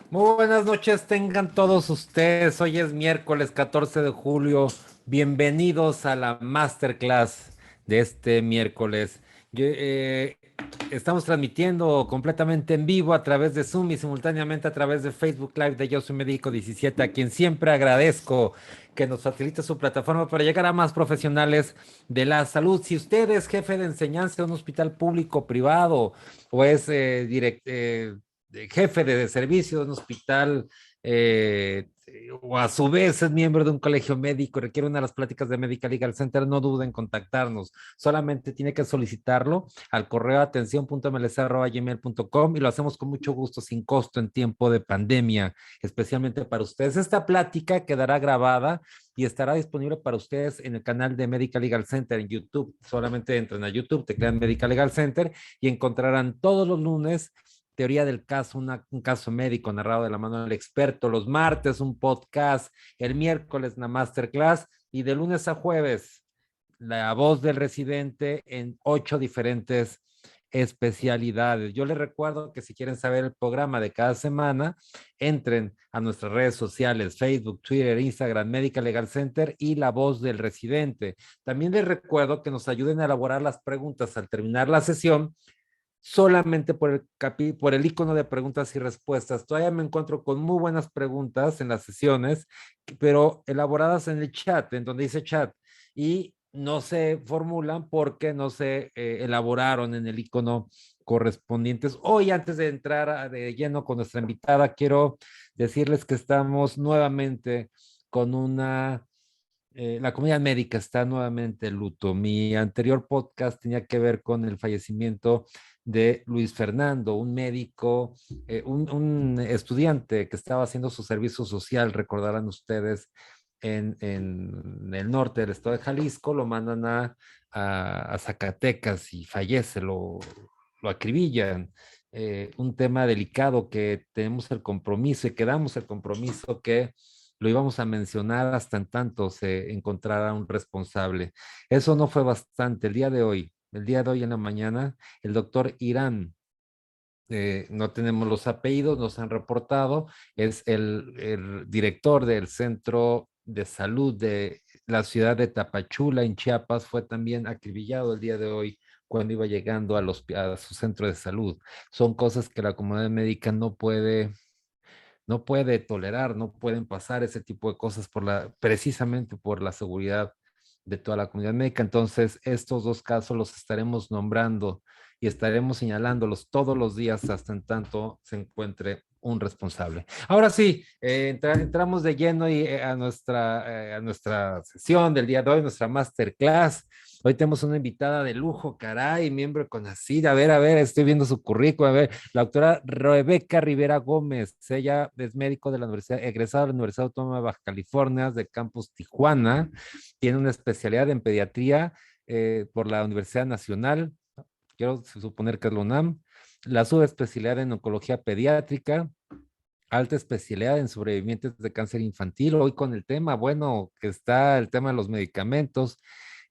Muy buenas noches, tengan todos ustedes. Hoy es miércoles 14 de julio. Bienvenidos a la masterclass de este miércoles. Estamos transmitiendo completamente en vivo a través de Zoom y simultáneamente a través de Facebook Live de Yo Soy Médico 17, a quien siempre agradezco que nos facilite su plataforma para llegar a más profesionales de la salud. Si usted es jefe de enseñanza de un hospital público o privado o es jefe de servicio de un hospital o a su vez es miembro de un colegio médico, requiere una de las pláticas de Medical Legal Center, no duden en contactarnos. Solamente tiene que solicitarlo al correo atención.mlc@gmail.com y lo hacemos con mucho gusto, sin costo en tiempo de pandemia, especialmente para ustedes. Esta plática quedará grabada y estará disponible para ustedes en el canal de Medical Legal Center en YouTube. Solamente entren a YouTube, teclean Medical Legal Center y encontrarán todos los lunes teoría del caso, un caso médico narrado de la mano del experto, los martes un podcast, el miércoles una masterclass y de lunes a jueves la voz del residente en 8 diferentes especialidades. Yo les recuerdo que si quieren saber el programa de cada semana, entren a nuestras redes sociales, Facebook, Twitter, Instagram, Medical Legal Center y La Voz del Residente. También les recuerdo que nos ayuden a elaborar las preguntas al terminar la sesión solamente por el icono de preguntas y respuestas. Todavía me encuentro con muy buenas preguntas en las sesiones, pero elaboradas en el chat, en donde dice chat, y no se formulan porque no se elaboraron en el icono correspondientes. Hoy, antes de entrar de lleno con nuestra invitada, quiero decirles que estamos nuevamente con la comunidad médica está nuevamente en luto. Mi anterior podcast tenía que ver con el fallecimiento de Luis Fernando, un médico, un estudiante que estaba haciendo su servicio social, recordarán ustedes, en el norte del estado de Jalisco, lo mandan a Zacatecas y fallece, lo acribillan. Un tema delicado que tenemos el compromiso y que damos el compromiso que lo íbamos a mencionar hasta en tanto se encontrara un responsable. Eso no fue bastante. El día de hoy en la mañana, el doctor Irán, no tenemos los apellidos, nos han reportado, es el director del Centro de Salud de la ciudad de Tapachula, en Chiapas, fue también acribillado el día de hoy cuando iba llegando a su centro de salud. Son cosas que la comunidad médica no puede tolerar, no pueden pasar ese tipo de cosas precisamente por la seguridad de toda la comunidad médica. Entonces, estos dos casos los estaremos nombrando y estaremos señalándolos todos los días hasta en tanto se encuentre un responsable. Ahora sí, entramos de lleno a nuestra sesión del día de hoy, nuestra masterclass. Hoy tenemos una invitada de lujo, caray, miembro de CONACYT. A ver, estoy viendo su currículum. A ver, la doctora Rebeca Rivera Gómez. Ella es médico de la Universidad, egresada de la Universidad Autónoma de Baja California, de Campus Tijuana. Tiene una especialidad en pediatría por la Universidad Nacional. Quiero suponer que es la UNAM. La subespecialidad en oncología pediátrica, alta especialidad en sobrevivientes de cáncer infantil. Hoy con el tema, bueno, que está el tema de los medicamentos,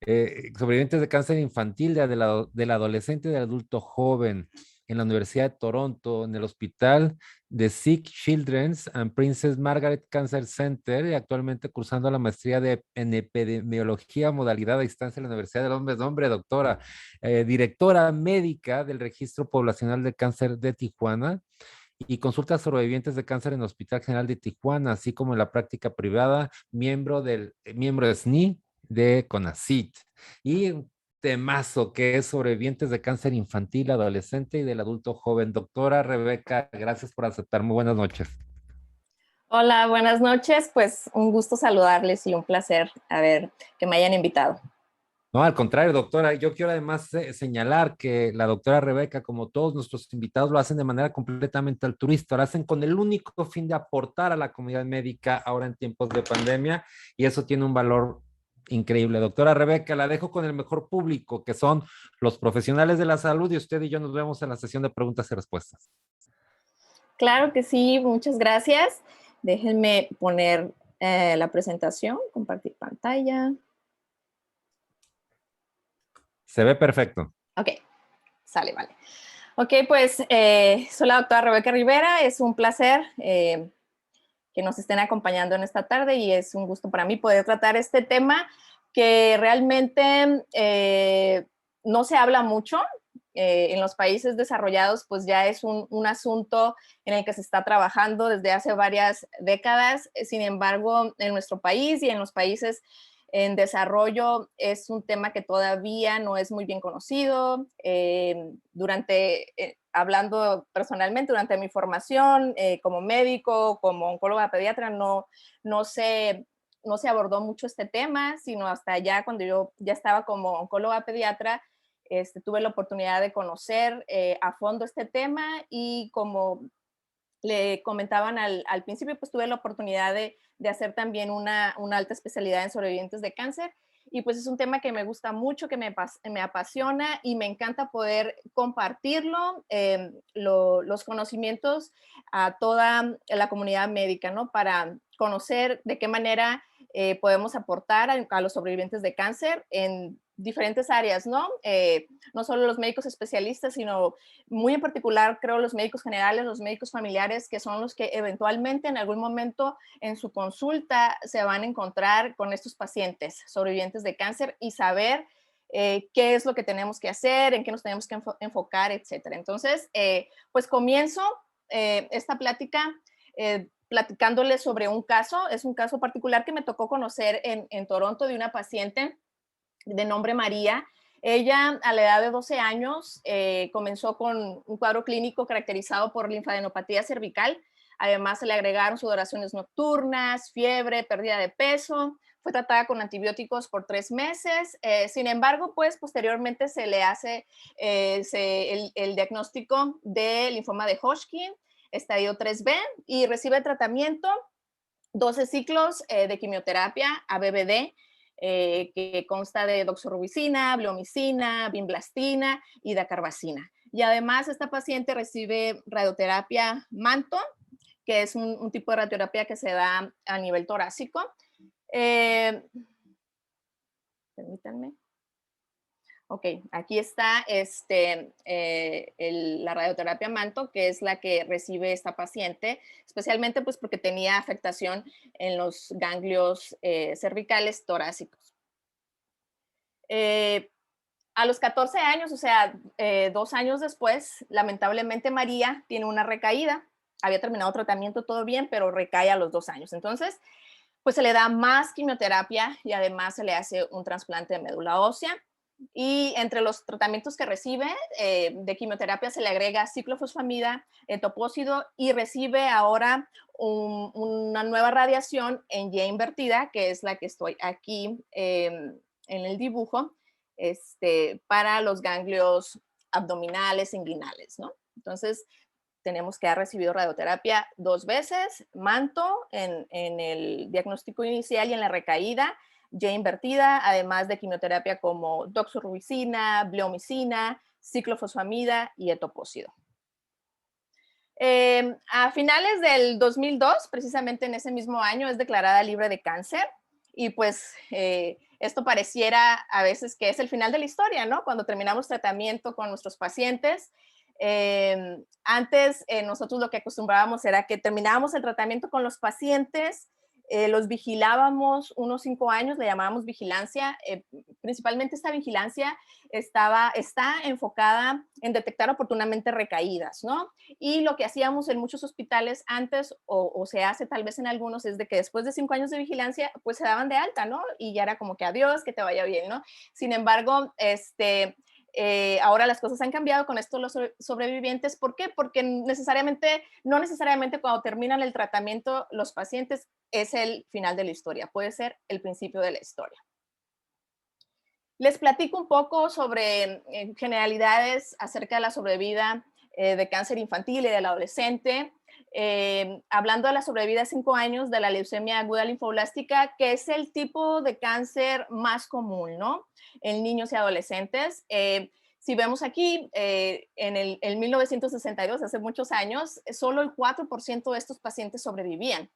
sobrevivientes de cáncer infantil, del adolescente y del adulto joven, en la Universidad de Toronto, en el hospital de Sick Children's and Princess Margaret Cancer Center, y actualmente cursando la maestría en epidemiología, modalidad a distancia en la Universidad de Londres. Hombre, doctora, directora médica del Registro Poblacional de Cáncer de Tijuana y consulta a sobrevivientes de cáncer en el Hospital General de Tijuana, así como en la práctica privada, miembro de SNI de CONACYT. Y un temazo que es sobrevivientes de cáncer infantil, adolescente y del adulto joven. Doctora Rebeca, gracias por aceptar. Muy buenas noches. Hola, buenas noches. Pues un gusto saludarles y un placer que me hayan invitado. No, al contrario, doctora, yo quiero además señalar que la doctora Rebeca, como todos nuestros invitados, lo hacen de manera completamente altruista, lo hacen con el único fin de aportar a la comunidad médica ahora en tiempos de pandemia y eso tiene un valor increíble. Doctora Rebeca, la dejo con el mejor público, que son los profesionales de la salud y usted y yo nos vemos en la sesión de preguntas y respuestas. Claro que sí, muchas gracias. Déjenme poner la presentación, compartir pantalla. Se ve perfecto. Ok, sale, vale. Ok, pues soy la doctora Rebeca Rivera. Es un placer que nos estén acompañando en esta tarde y es un gusto para mí poder tratar este tema que realmente no se habla mucho. En los países desarrollados, pues ya es un asunto en el que se está trabajando desde hace varias décadas. Sin embargo, en nuestro país y en los países en desarrollo es un tema que todavía no es muy bien conocido. Hablando personalmente, durante mi formación como médico, como oncóloga pediatra, no se, no se abordó mucho este tema, sino hasta ya cuando yo ya estaba como oncóloga pediatra, tuve la oportunidad de conocer a fondo este tema y como le comentaban al principio, pues tuve la oportunidad de hacer también una alta especialidad en sobrevivientes de cáncer. Y pues es un tema que me gusta mucho, que me apasiona y me encanta poder compartirlo, los conocimientos a toda la comunidad médica, ¿no? Para conocer de qué manera podemos aportar a los sobrevivientes de cáncer en diferentes áreas, ¿no? No solo los médicos especialistas, sino muy en particular, creo, los médicos generales, los médicos familiares, que son los que eventualmente en algún momento en su consulta se van a encontrar con estos pacientes sobrevivientes de cáncer y saber qué es lo que tenemos que hacer, en qué nos tenemos que enfocar, etcétera. Entonces, pues comienzo esta plática platicándoles sobre un caso. Es un caso particular que me tocó conocer en Toronto de una paciente de nombre María. Ella, a la edad de 12 años, comenzó con un cuadro clínico caracterizado por linfadenopatía cervical. Además, se le agregaron sudoraciones nocturnas, fiebre, pérdida de peso. Fue tratada con antibióticos por 3 meses. Sin embargo, pues posteriormente se le hace el diagnóstico de linfoma de Hodgkin, estadio 3B, y recibe tratamiento 12 ciclos de quimioterapia ABVD, que consta de doxorubicina, bleomicina, vinblastina y dacarbazina. Y además esta paciente recibe radioterapia manto, que es un tipo de radioterapia que se da a nivel torácico. Permítanme. Ok, aquí está la radioterapia manto, que es la que recibe esta paciente, especialmente pues porque tenía afectación en los ganglios cervicales torácicos. A los 14 años, o sea, 2 años después, lamentablemente María tiene una recaída. Había terminado tratamiento todo bien, pero recae a los 2 años. Entonces, pues se le da más quimioterapia y además se le hace un trasplante de médula ósea. Y entre los tratamientos que recibe de quimioterapia se le agrega ciclofosfamida, etopósido y recibe ahora una nueva radiación en Y invertida, que es la que estoy aquí en el dibujo, para los ganglios abdominales, inguinales, ¿no? Entonces, tenemos que ha recibido radioterapia 2 veces, manto en el diagnóstico inicial y en la recaída, Y invertida, además de quimioterapia como doxorubicina, bleomicina, ciclofosfamida y etopósido. A finales del 2002, precisamente en ese mismo año, es declarada libre de cáncer y pues esto pareciera a veces que es el final de la historia, ¿no? Cuando terminamos tratamiento con nuestros pacientes. Antes nosotros lo que acostumbrábamos era que terminábamos el tratamiento con los pacientes, los vigilábamos unos 5 años, le llamábamos vigilancia. Principalmente esta vigilancia está enfocada en detectar oportunamente recaídas, ¿no? Y lo que hacíamos en muchos hospitales antes, o se hace tal vez en algunos, es de que después de 5 años de vigilancia, pues se daban de alta, ¿no? Y ya era como que adiós, que te vaya bien, ¿no? Sin embargo, ahora las cosas han cambiado con esto los sobrevivientes. ¿Por qué? Porque no necesariamente cuando terminan el tratamiento los pacientes es el final de la historia, puede ser el principio de la historia. Les platico un poco sobre generalidades acerca de la sobrevida de cáncer infantil y del adolescente. Hablando de la sobrevida de 5 años de la leucemia aguda linfoblástica, que es el tipo de cáncer más común, ¿no? En niños y adolescentes. Si vemos aquí, en 1962, hace muchos años, solo el 4% de estos pacientes sobrevivían.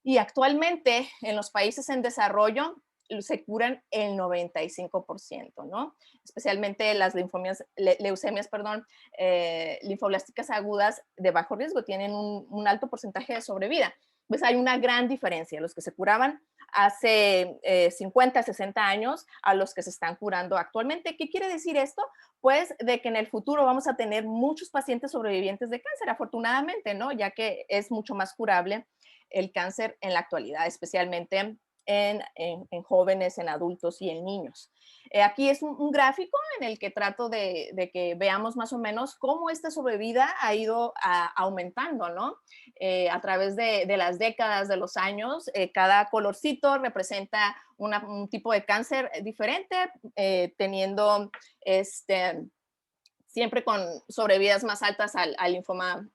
Y actualmente, en los países en desarrollo, se curan el 95%, ¿no? Especialmente las leucemias, perdón, linfoblásticas agudas de bajo riesgo tienen un alto porcentaje de sobrevida. Pues hay una gran diferencia, los que se curaban hace 50, 60 años a los que se están curando actualmente. ¿Qué quiere decir esto? Pues de que en el futuro vamos a tener muchos pacientes sobrevivientes de cáncer, afortunadamente, ¿no? Ya que es mucho más curable el cáncer en la actualidad, especialmente en jóvenes, en adultos y en niños. Aquí es un gráfico en el que trato de que veamos más o menos cómo esta sobrevida ha ido aumentando, ¿no? A través de las décadas, de los años, cada colorcito representa un tipo de cáncer diferente, teniendo siempre con sobrevidas más altas al linfoma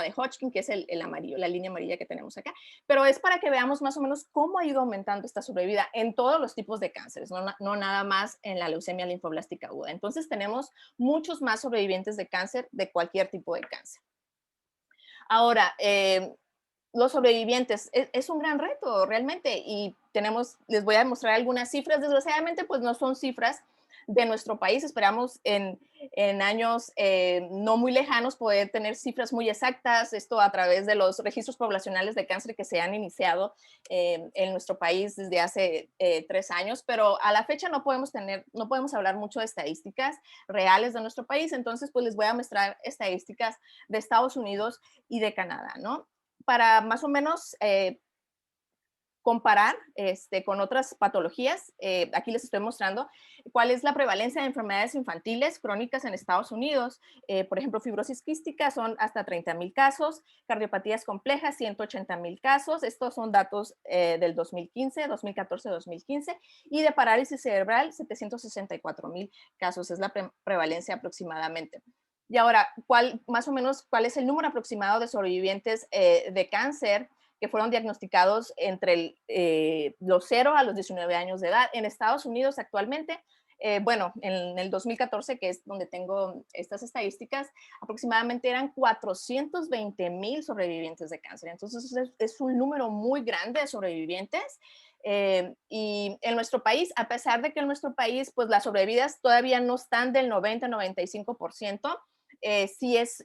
de Hodgkin, que es el amarillo, la línea amarilla que tenemos acá. Pero es para que veamos más o menos cómo ha ido aumentando esta sobrevida en todos los tipos de cánceres, no nada más en la leucemia linfoblástica aguda. Entonces tenemos muchos más sobrevivientes de cáncer de cualquier tipo de cáncer. Ahora, los sobrevivientes es un gran reto realmente y les voy a mostrar algunas cifras. Desgraciadamente, pues no son cifras de nuestro país. Esperamos en años no muy lejanos poder tener cifras muy exactas, esto a través de los registros poblacionales de cáncer que se han iniciado en nuestro país desde hace 3 años, pero a la fecha no podemos hablar mucho de estadísticas reales de nuestro país. Entonces, pues les voy a mostrar estadísticas de Estados Unidos y de Canadá, ¿no? Para más o menos comparar con otras patologías. Aquí les estoy mostrando cuál es la prevalencia de enfermedades infantiles crónicas en Estados Unidos. Por ejemplo, fibrosis quística son hasta 30,000 casos, cardiopatías complejas 180,000 casos. Estos son datos del 2015, 2014, 2015. Y de parálisis cerebral 764,000 casos. Es la prevalencia aproximadamente. Y ahora, más o menos, ¿cuál es el número aproximado de sobrevivientes de cáncer que fueron diagnosticados entre los 0 a los 19 años de edad? En Estados Unidos actualmente, bueno, en el 2014, que es donde tengo estas estadísticas, aproximadamente eran 420,000 sobrevivientes de cáncer. Entonces, es un número muy grande de sobrevivientes. Y en nuestro país, a pesar de que en nuestro país, pues las sobrevidas todavía no están del 90-95%, sí es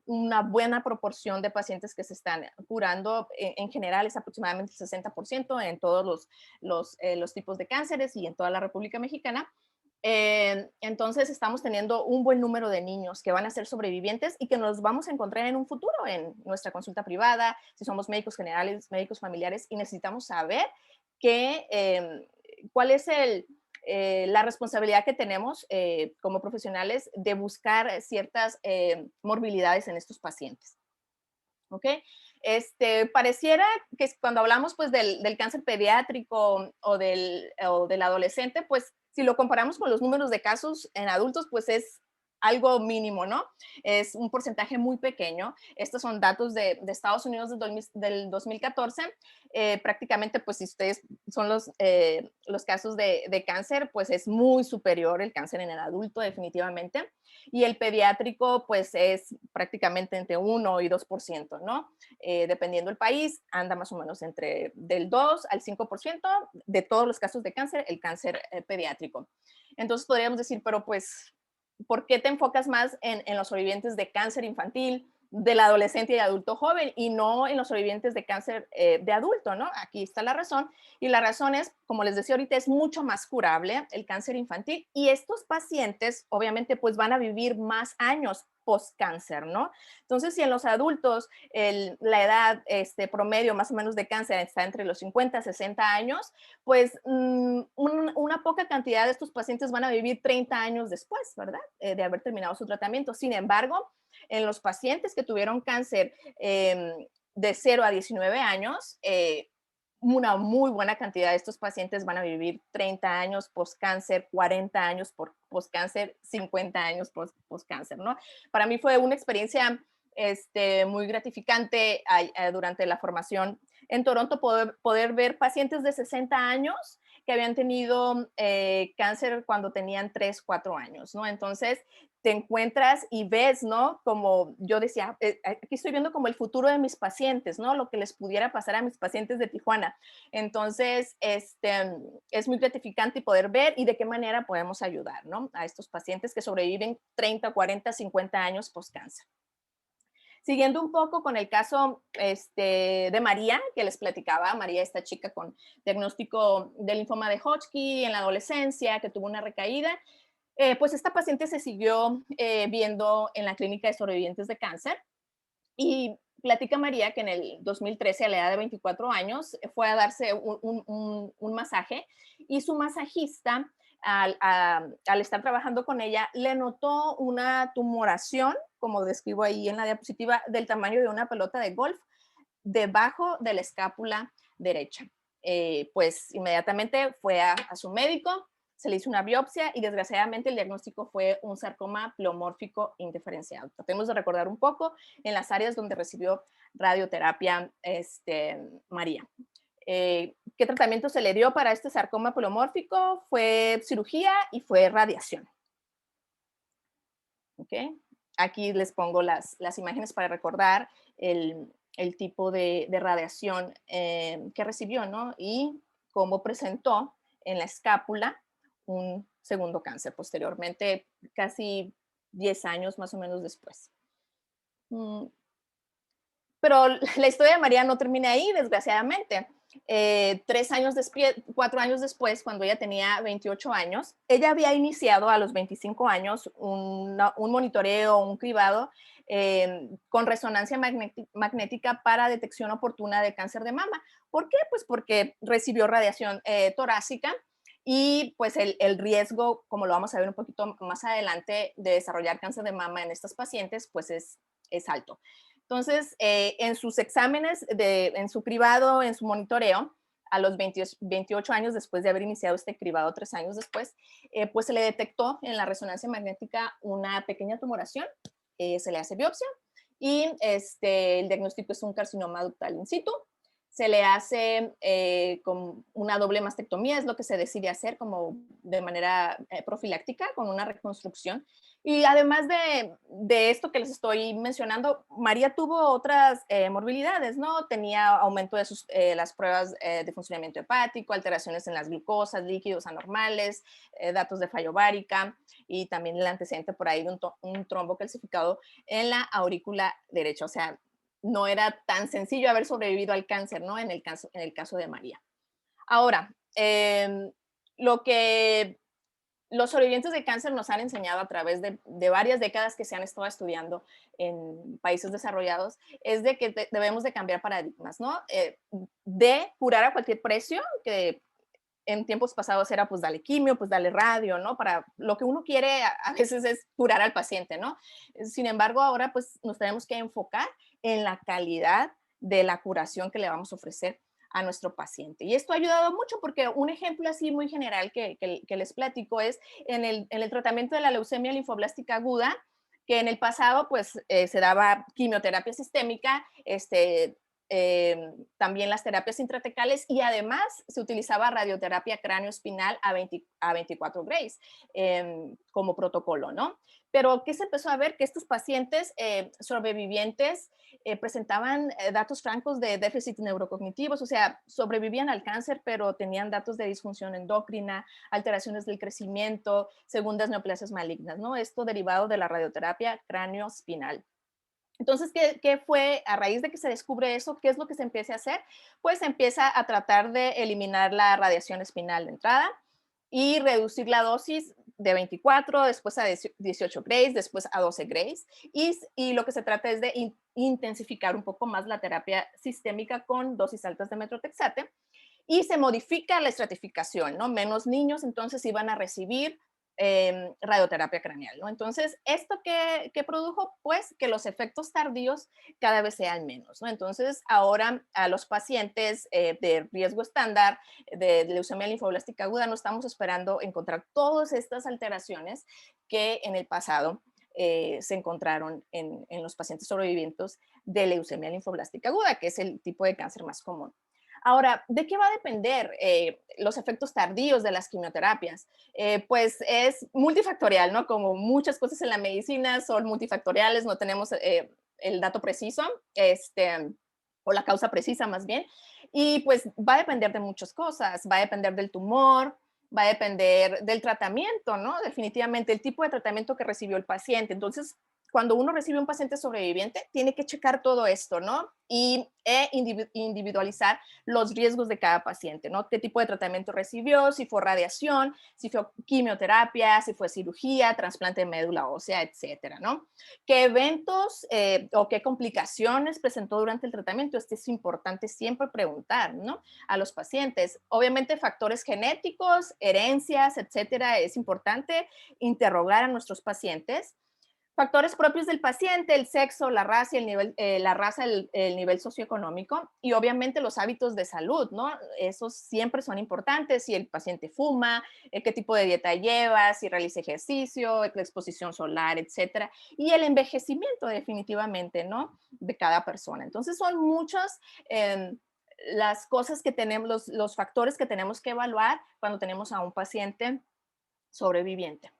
una buena proporción de pacientes que se están curando. En general es aproximadamente el 60% en todos los tipos de cánceres y en toda la República Mexicana. Entonces estamos teniendo un buen número de niños que van a ser sobrevivientes y que nos vamos a encontrar en un futuro en nuestra consulta privada, si somos médicos generales, médicos familiares, y necesitamos saber cuál es la responsabilidad que tenemos como profesionales de buscar ciertas morbilidades en estos pacientes. ¿Ok? Pareciera que cuando hablamos pues del cáncer pediátrico o del adolescente, pues si lo comparamos con los números de casos en adultos, pues es algo mínimo, ¿no? Es un porcentaje muy pequeño. Estos son datos de Estados Unidos del 2014. Prácticamente, pues si ustedes son los casos de cáncer, pues es muy superior el cáncer en el adulto, definitivamente. Y el pediátrico, pues es prácticamente entre 1 y 2%, ¿no? Dependiendo del país, anda más o menos entre del 2 al 5% de todos los casos de cáncer, el cáncer pediátrico. Entonces podríamos decir, pero pues, ¿por qué te enfocas más en los sobrevivientes de cáncer infantil, del adolescente y adulto joven y no en los sobrevivientes de cáncer de adulto, ¿no? Aquí está la razón. Y la razón es, como les decía ahorita, es mucho más curable el cáncer infantil y estos pacientes obviamente pues van a vivir más años post-cáncer, ¿no? Entonces, si en los adultos la edad promedio más o menos de cáncer está entre los 50 y 60 años, pues una poca cantidad de estos pacientes van a vivir 30 años después, ¿verdad? De haber terminado su tratamiento. Sin embargo, en los pacientes que tuvieron cáncer de 0 a 19 años, una muy buena cantidad de estos pacientes van a vivir 30 años post-cáncer, 40 años post-cáncer, 50 años post-cáncer, ¿no? Para mí fue una experiencia muy gratificante durante la formación en Toronto poder ver pacientes de 60 años que habían tenido cáncer cuando tenían 3, 4 años, ¿no? Entonces, te encuentras y ves, ¿no? Como yo decía, aquí estoy viendo como el futuro de mis pacientes, ¿no? Lo que les pudiera pasar a mis pacientes de Tijuana. Entonces, es muy gratificante poder ver y de qué manera podemos ayudar, ¿no? A estos pacientes que sobreviven 30, 40, 50 años post-cáncer. Siguiendo un poco con el caso de María, que les platicaba, María, esta chica con diagnóstico de linfoma de Hodgkin en la adolescencia, que tuvo una recaída, pues esta paciente se siguió viendo en la clínica de sobrevivientes de cáncer y platica María que en el 2013, a la edad de 24 años, fue a darse un masaje y su masajista, al estar trabajando con ella, le notó una tumoración, como describo ahí en la diapositiva, del tamaño de una pelota de golf debajo de la escápula derecha. Pues inmediatamente fue a su médico, se le hizo una biopsia y desgraciadamente el diagnóstico fue un sarcoma pleomórfico indiferenciado. Tratemos de recordar un poco en las áreas donde recibió radioterapia María. ¿Qué tratamiento se le dio para este sarcoma pleomórfico? Fue cirugía y fue radiación. ¿Okay? Aquí les pongo las imágenes para recordar el tipo de radiación que recibió, ¿no? Y cómo presentó en la escápula un segundo cáncer posteriormente, casi 10 años más o menos después. Pero la historia de María no termina ahí, desgraciadamente. 4 años después, cuando ella tenía 28 años, ella había iniciado a los 25 años un monitoreo, un cribado con resonancia magnética para detección oportuna de cáncer de mama. ¿Por qué? Pues porque recibió radiación torácica y pues el riesgo, como lo vamos a ver un poquito más adelante, de desarrollar cáncer de mama en estas pacientes, pues es alto. Entonces, en sus exámenes, en su cribado, en su monitoreo, a los 28 años después de haber iniciado este cribado, 3 años después, pues se le detectó en la resonancia magnética una pequeña tumoración, se le hace biopsia y el diagnóstico es un carcinoma ductal in situ. Se le hace con una doble mastectomía, es lo que se decide hacer como de manera profiláctica, con una reconstrucción. Y además de esto que les estoy mencionando, María tuvo otras morbilidades, ¿no? Tenía aumento de las pruebas de funcionamiento hepático, alteraciones en las glucosas, líquidos anormales, datos de falla ovárica y también el antecedente por ahí de un trombo calcificado en la aurícula derecha. O sea, no era tan sencillo haber sobrevivido al cáncer, ¿no? En el caso de María. Ahora, lo que los sobrevivientes de cáncer nos han enseñado a través de varias décadas que se han estado estudiando en países desarrollados es de que debemos de cambiar paradigmas, ¿no? De curar a cualquier precio, que en tiempos pasados era pues dale quimio, pues dale radio, ¿no? Para lo que uno quiere a veces es curar al paciente, ¿no? Sin embargo, ahora pues nos tenemos que enfocar en la calidad de la curación que le vamos a ofrecer a nuestro paciente. Y esto ha ayudado mucho porque un ejemplo así muy general que les platico es en el tratamiento de la leucemia linfoblástica aguda, que en el pasado pues se daba quimioterapia sistémica, también las terapias intratecales y además se utilizaba radioterapia cráneo-espinal a 24 grays como protocolo, ¿no? Pero ¿qué se empezó a ver? Que estos pacientes sobrevivientes presentaban datos francos de déficit neurocognitivos, o sea, sobrevivían al cáncer, pero tenían datos de disfunción endocrina, alteraciones del crecimiento, segundas neoplasias malignas, ¿no? Esto derivado de la radioterapia cráneo-espinal. Entonces, ¿qué fue a raíz de que se descubre eso? ¿Qué es lo que se empieza a hacer? Pues se empieza a tratar de eliminar la radiación espinal de entrada y reducir la dosis de 24, después a 18 grays, después a 12 grays. Y lo que se trata es de intensificar un poco más la terapia sistémica con dosis altas de metrotexate. Y se modifica la estratificación, ¿no? Menos niños entonces iban a recibir radioterapia craneal, ¿no? Entonces, ¿esto qué produjo? Pues que los efectos tardíos cada vez sean menos, ¿no? Entonces, ahora a los pacientes de riesgo estándar de leucemia linfoblástica aguda no estamos esperando encontrar todas estas alteraciones que en el pasado se encontraron en los pacientes sobrevivientes de leucemia linfoblástica aguda, que es el tipo de cáncer más común. Ahora, ¿de qué va a depender los efectos tardíos de las quimioterapias? Pues es multifactorial, ¿no? Como muchas cosas en la medicina son multifactoriales, no tenemos el dato preciso, o la causa precisa más bien, y pues va a depender de muchas cosas, va a depender del tumor, va a depender del tratamiento, ¿no? Definitivamente el tipo de tratamiento que recibió el paciente. Entonces, cuando uno recibe un paciente sobreviviente, tiene que checar todo esto, ¿no? Y individualizar los riesgos de cada paciente, ¿no? ¿Qué tipo de tratamiento recibió? Si fue radiación, si fue quimioterapia, si fue cirugía, trasplante de médula ósea, etcétera, ¿no? ¿Qué eventos o qué complicaciones presentó durante el tratamiento? Esto es importante siempre preguntar, ¿no? A los pacientes. Obviamente factores genéticos, herencias, etcétera, es importante interrogar a nuestros pacientes. Factores propios del paciente, el sexo, la raza, el nivel socioeconómico y obviamente los hábitos de salud, ¿no? Esos siempre son importantes. Si el paciente fuma, qué tipo de dieta lleva, si realiza ejercicio, la exposición solar, etcétera. Y el envejecimiento definitivamente, ¿no? De cada persona. Entonces son muchas las cosas que tenemos, los factores que tenemos que evaluar cuando tenemos a un paciente sobreviviente.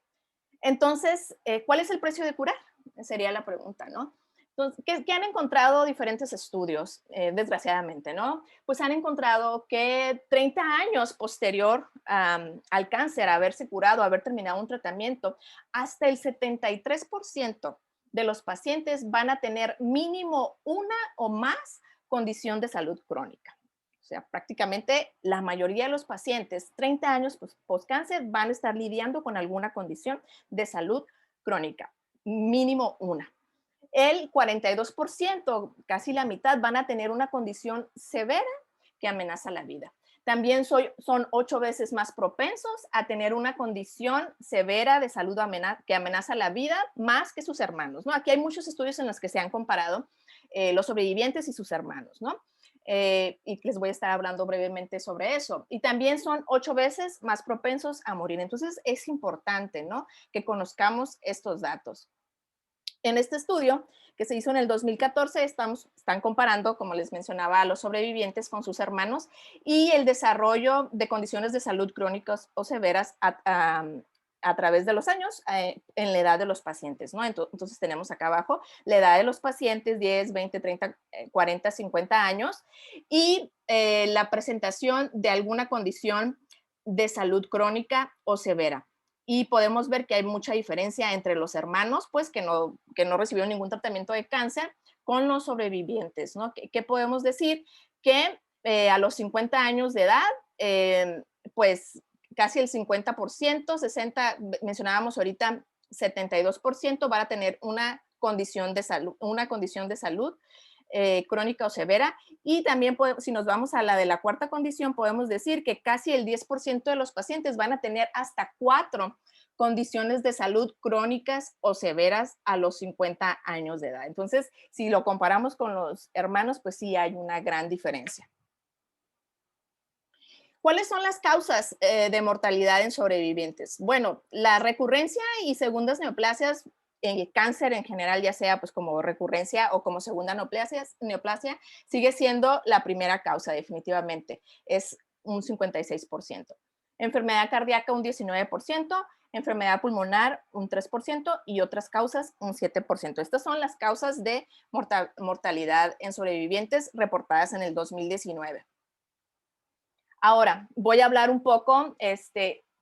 Entonces, ¿cuál es el precio de curar? Sería la pregunta, ¿no? Entonces, ¿qué han encontrado diferentes estudios, desgraciadamente, ¿no? Pues han encontrado que 30 años posterior al cáncer, haberse curado, haber terminado un tratamiento, hasta el 73% de los pacientes van a tener mínimo una o más condición de salud crónica. O sea, prácticamente la mayoría de los pacientes 30 años post-cáncer van a estar lidiando con alguna condición de salud crónica, mínimo una. El 42%, casi la mitad, van a tener una condición severa que amenaza la vida. También son 8 veces más propensos a tener una condición severa de salud que amenaza la vida más que sus hermanos, ¿no? Aquí hay muchos estudios en los que se han comparado los sobrevivientes y sus hermanos, ¿no? Y les voy a estar hablando brevemente sobre eso. Y también son 8 veces más propensos a morir. Entonces es importante, ¿no? Que conozcamos estos datos. En este estudio que se hizo en el 2014, están comparando, como les mencionaba, a los sobrevivientes con sus hermanos y el desarrollo de condiciones de salud crónicas o severas a través de los años en la edad de los pacientes, ¿no? Entonces tenemos acá abajo la edad de los pacientes, 10, 20, 30, 40, 50 años, y la presentación de alguna condición de salud crónica o severa. Y podemos ver que hay mucha diferencia entre los hermanos, pues que no recibieron ningún tratamiento de cáncer, con los sobrevivientes, ¿no? ¿Qué podemos decir? Que a los 50 años de edad, pues casi el 50%, 60, mencionábamos ahorita 72% van a tener una condición de salud crónica o severa. Y también, si nos vamos a la de la cuarta condición, podemos decir que casi el 10% de los pacientes van a tener hasta 4 condiciones de salud crónicas o severas a los 50 años de edad. Entonces, si lo comparamos con los hermanos, pues sí hay una gran diferencia. ¿Cuáles son las causas de mortalidad en sobrevivientes? Bueno, la recurrencia y segundas neoplasias en el cáncer en general, ya sea pues como recurrencia o como segunda neoplasia, sigue siendo la primera causa definitivamente, es un 56%. Enfermedad cardíaca un 19%, enfermedad pulmonar un 3% y otras causas un 7%. Estas son las causas de mortalidad en sobrevivientes reportadas en el 2019. Ahora, voy a hablar un poco,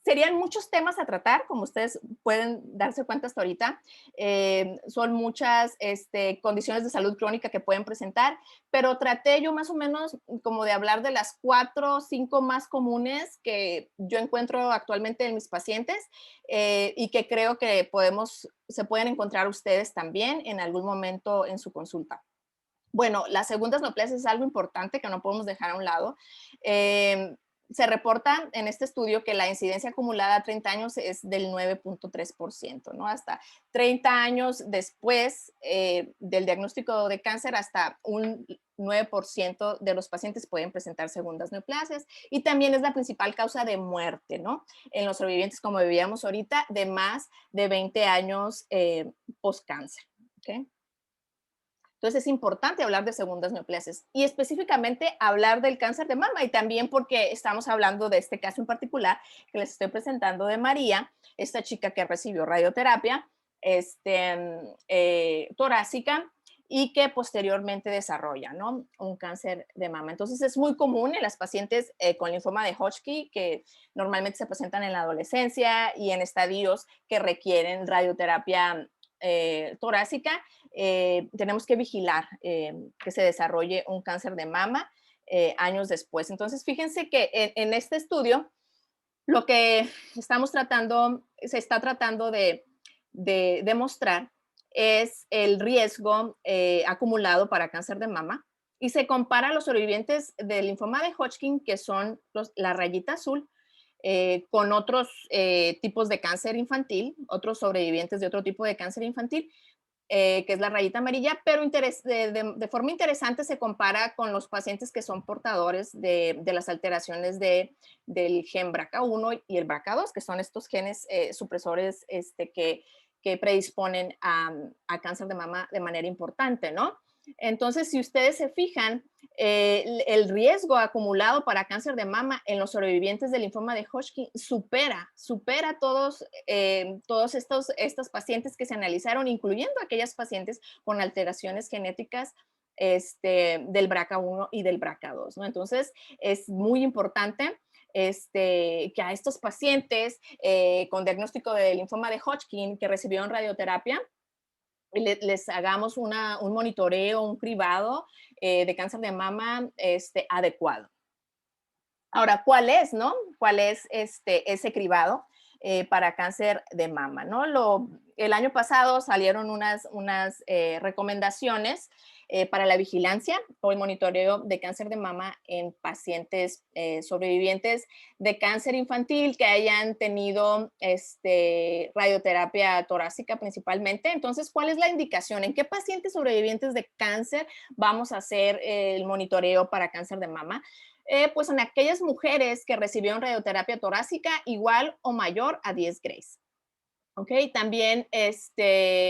serían muchos temas a tratar, como ustedes pueden darse cuenta hasta ahorita. Son muchas condiciones de salud crónica que pueden presentar, pero traté yo más o menos como de hablar de las 4 o 5 más comunes que yo encuentro actualmente en mis pacientes y que creo que se pueden encontrar ustedes también en algún momento en su consulta. Bueno, las segundas neoplasias es algo importante que no podemos dejar a un lado. Se reporta en este estudio que la incidencia acumulada a 30 años es del 9.3%, ¿no? Hasta 30 años después del diagnóstico de cáncer, hasta un 9% de los pacientes pueden presentar segundas neoplasias y también es la principal causa de muerte, ¿no? En los sobrevivientes, como veíamos ahorita, de más de 20 años post-cáncer, ¿ok? Entonces es importante hablar de segundas neoplasias y específicamente hablar del cáncer de mama y también porque estamos hablando de este caso en particular que les estoy presentando de María, esta chica que recibió radioterapia torácica y que posteriormente desarrolla, ¿no?, un cáncer de mama. Entonces es muy común en las pacientes con linfoma de Hodgkin que normalmente se presentan en la adolescencia y en estadios que requieren radioterapia torácica. Tenemos que vigilar que se desarrolle un cáncer de mama años después. Entonces, fíjense que en este estudio lo que se está tratando de demostrar es el riesgo acumulado para cáncer de mama y se compara a los sobrevivientes del linfoma de Hodgkin, que son la rayita azul, con otros tipos de cáncer infantil, otros sobrevivientes de otro tipo de cáncer infantil, que es la rayita amarilla, pero de forma interesante se compara con los pacientes que son portadores de las alteraciones del gen BRCA1 y el BRCA2, que son estos genes supresores que predisponen a cáncer de mama de manera importante, ¿no? Entonces, si ustedes se fijan, el riesgo acumulado para cáncer de mama en los sobrevivientes del linfoma de Hodgkin supera todos estos pacientes que se analizaron, incluyendo aquellas pacientes con alteraciones genéticas del BRCA1 y del BRCA2, ¿no? Entonces, es muy importante que a estos pacientes con diagnóstico de linfoma de Hodgkin que recibieron radioterapia, les hagamos un monitoreo, un cribado de cáncer de mama adecuado. Ahora, ¿cuál es, no? ¿Cuál es ese cribado para cáncer de mama, no? El año pasado salieron unas recomendaciones para la vigilancia o el monitoreo de cáncer de mama en pacientes sobrevivientes de cáncer infantil que hayan tenido radioterapia torácica principalmente. Entonces, ¿cuál es la indicación? ¿En qué pacientes sobrevivientes de cáncer vamos a hacer el monitoreo para cáncer de mama? Pues en aquellas mujeres que recibieron radioterapia torácica igual o mayor a 10 grays. ¿Ok? También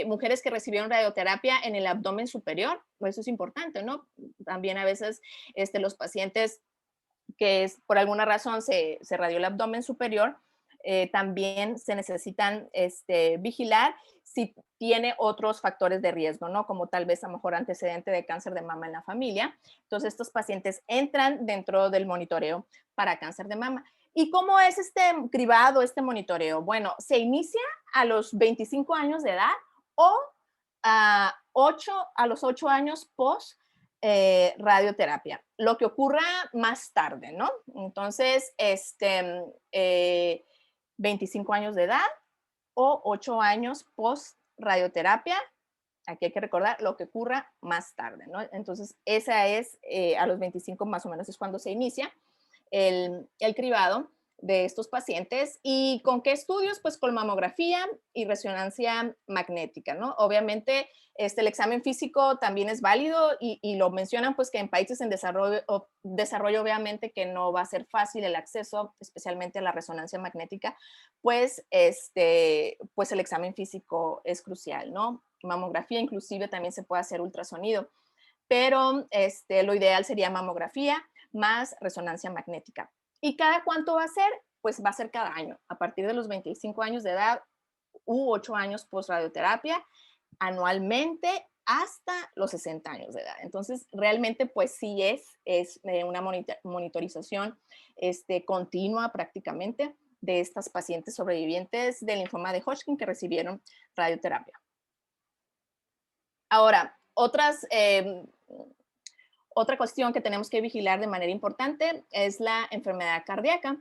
mujeres que recibieron radioterapia en el abdomen superior, pues eso es importante, ¿no? También a veces los pacientes por alguna razón se radió el abdomen superior, también se necesitan vigilar si tiene otros factores de riesgo, ¿no? Como tal vez a lo mejor antecedente de cáncer de mama en la familia. Entonces, estos pacientes entran dentro del monitoreo para cáncer de mama. ¿Y cómo es este cribado, este monitoreo? Bueno, se inicia a los 25 años de edad o a los 8 años post radioterapia, lo que ocurra más tarde, ¿no? Entonces, 25 años de edad o 8 años post radioterapia, aquí hay que recordar lo que ocurra más tarde, ¿no? Entonces, esa es, a los 25 más o menos es cuando se inicia el cribado de estos pacientes. ¿Y con qué estudios? Pues con mamografía y resonancia magnética, ¿no? Obviamente, el examen físico también es válido y lo mencionan pues que en países en desarrollo obviamente que no va a ser fácil el acceso, especialmente a la resonancia magnética, pues, pues el examen físico es crucial, ¿no? Mamografía inclusive también se puede hacer ultrasonido, pero lo ideal sería mamografía más resonancia magnética. ¿Y cada cuánto va a ser? Pues va a ser cada año, a partir de los 25 años de edad u 8 años post radioterapia, anualmente hasta los 60 años de edad. Entonces, realmente, pues sí es una monitorización continua prácticamente de estas pacientes sobrevivientes del linfoma de Hodgkin que recibieron radioterapia. Ahora, otra cuestión que tenemos que vigilar de manera importante es la enfermedad cardíaca.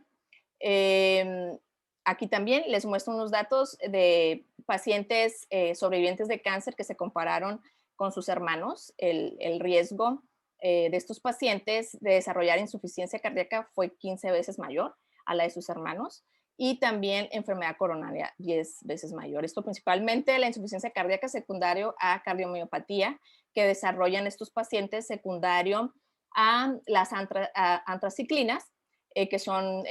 Aquí también les muestro unos datos de pacientes sobrevivientes de cáncer que se compararon con sus hermanos. El riesgo de estos pacientes de desarrollar insuficiencia cardíaca fue 15 veces mayor a la de sus hermanos y también enfermedad coronaria 10 veces mayor. Esto principalmente la insuficiencia cardíaca secundario a cardiomiopatía que desarrollan estos pacientes secundario a las antraciclinas, que son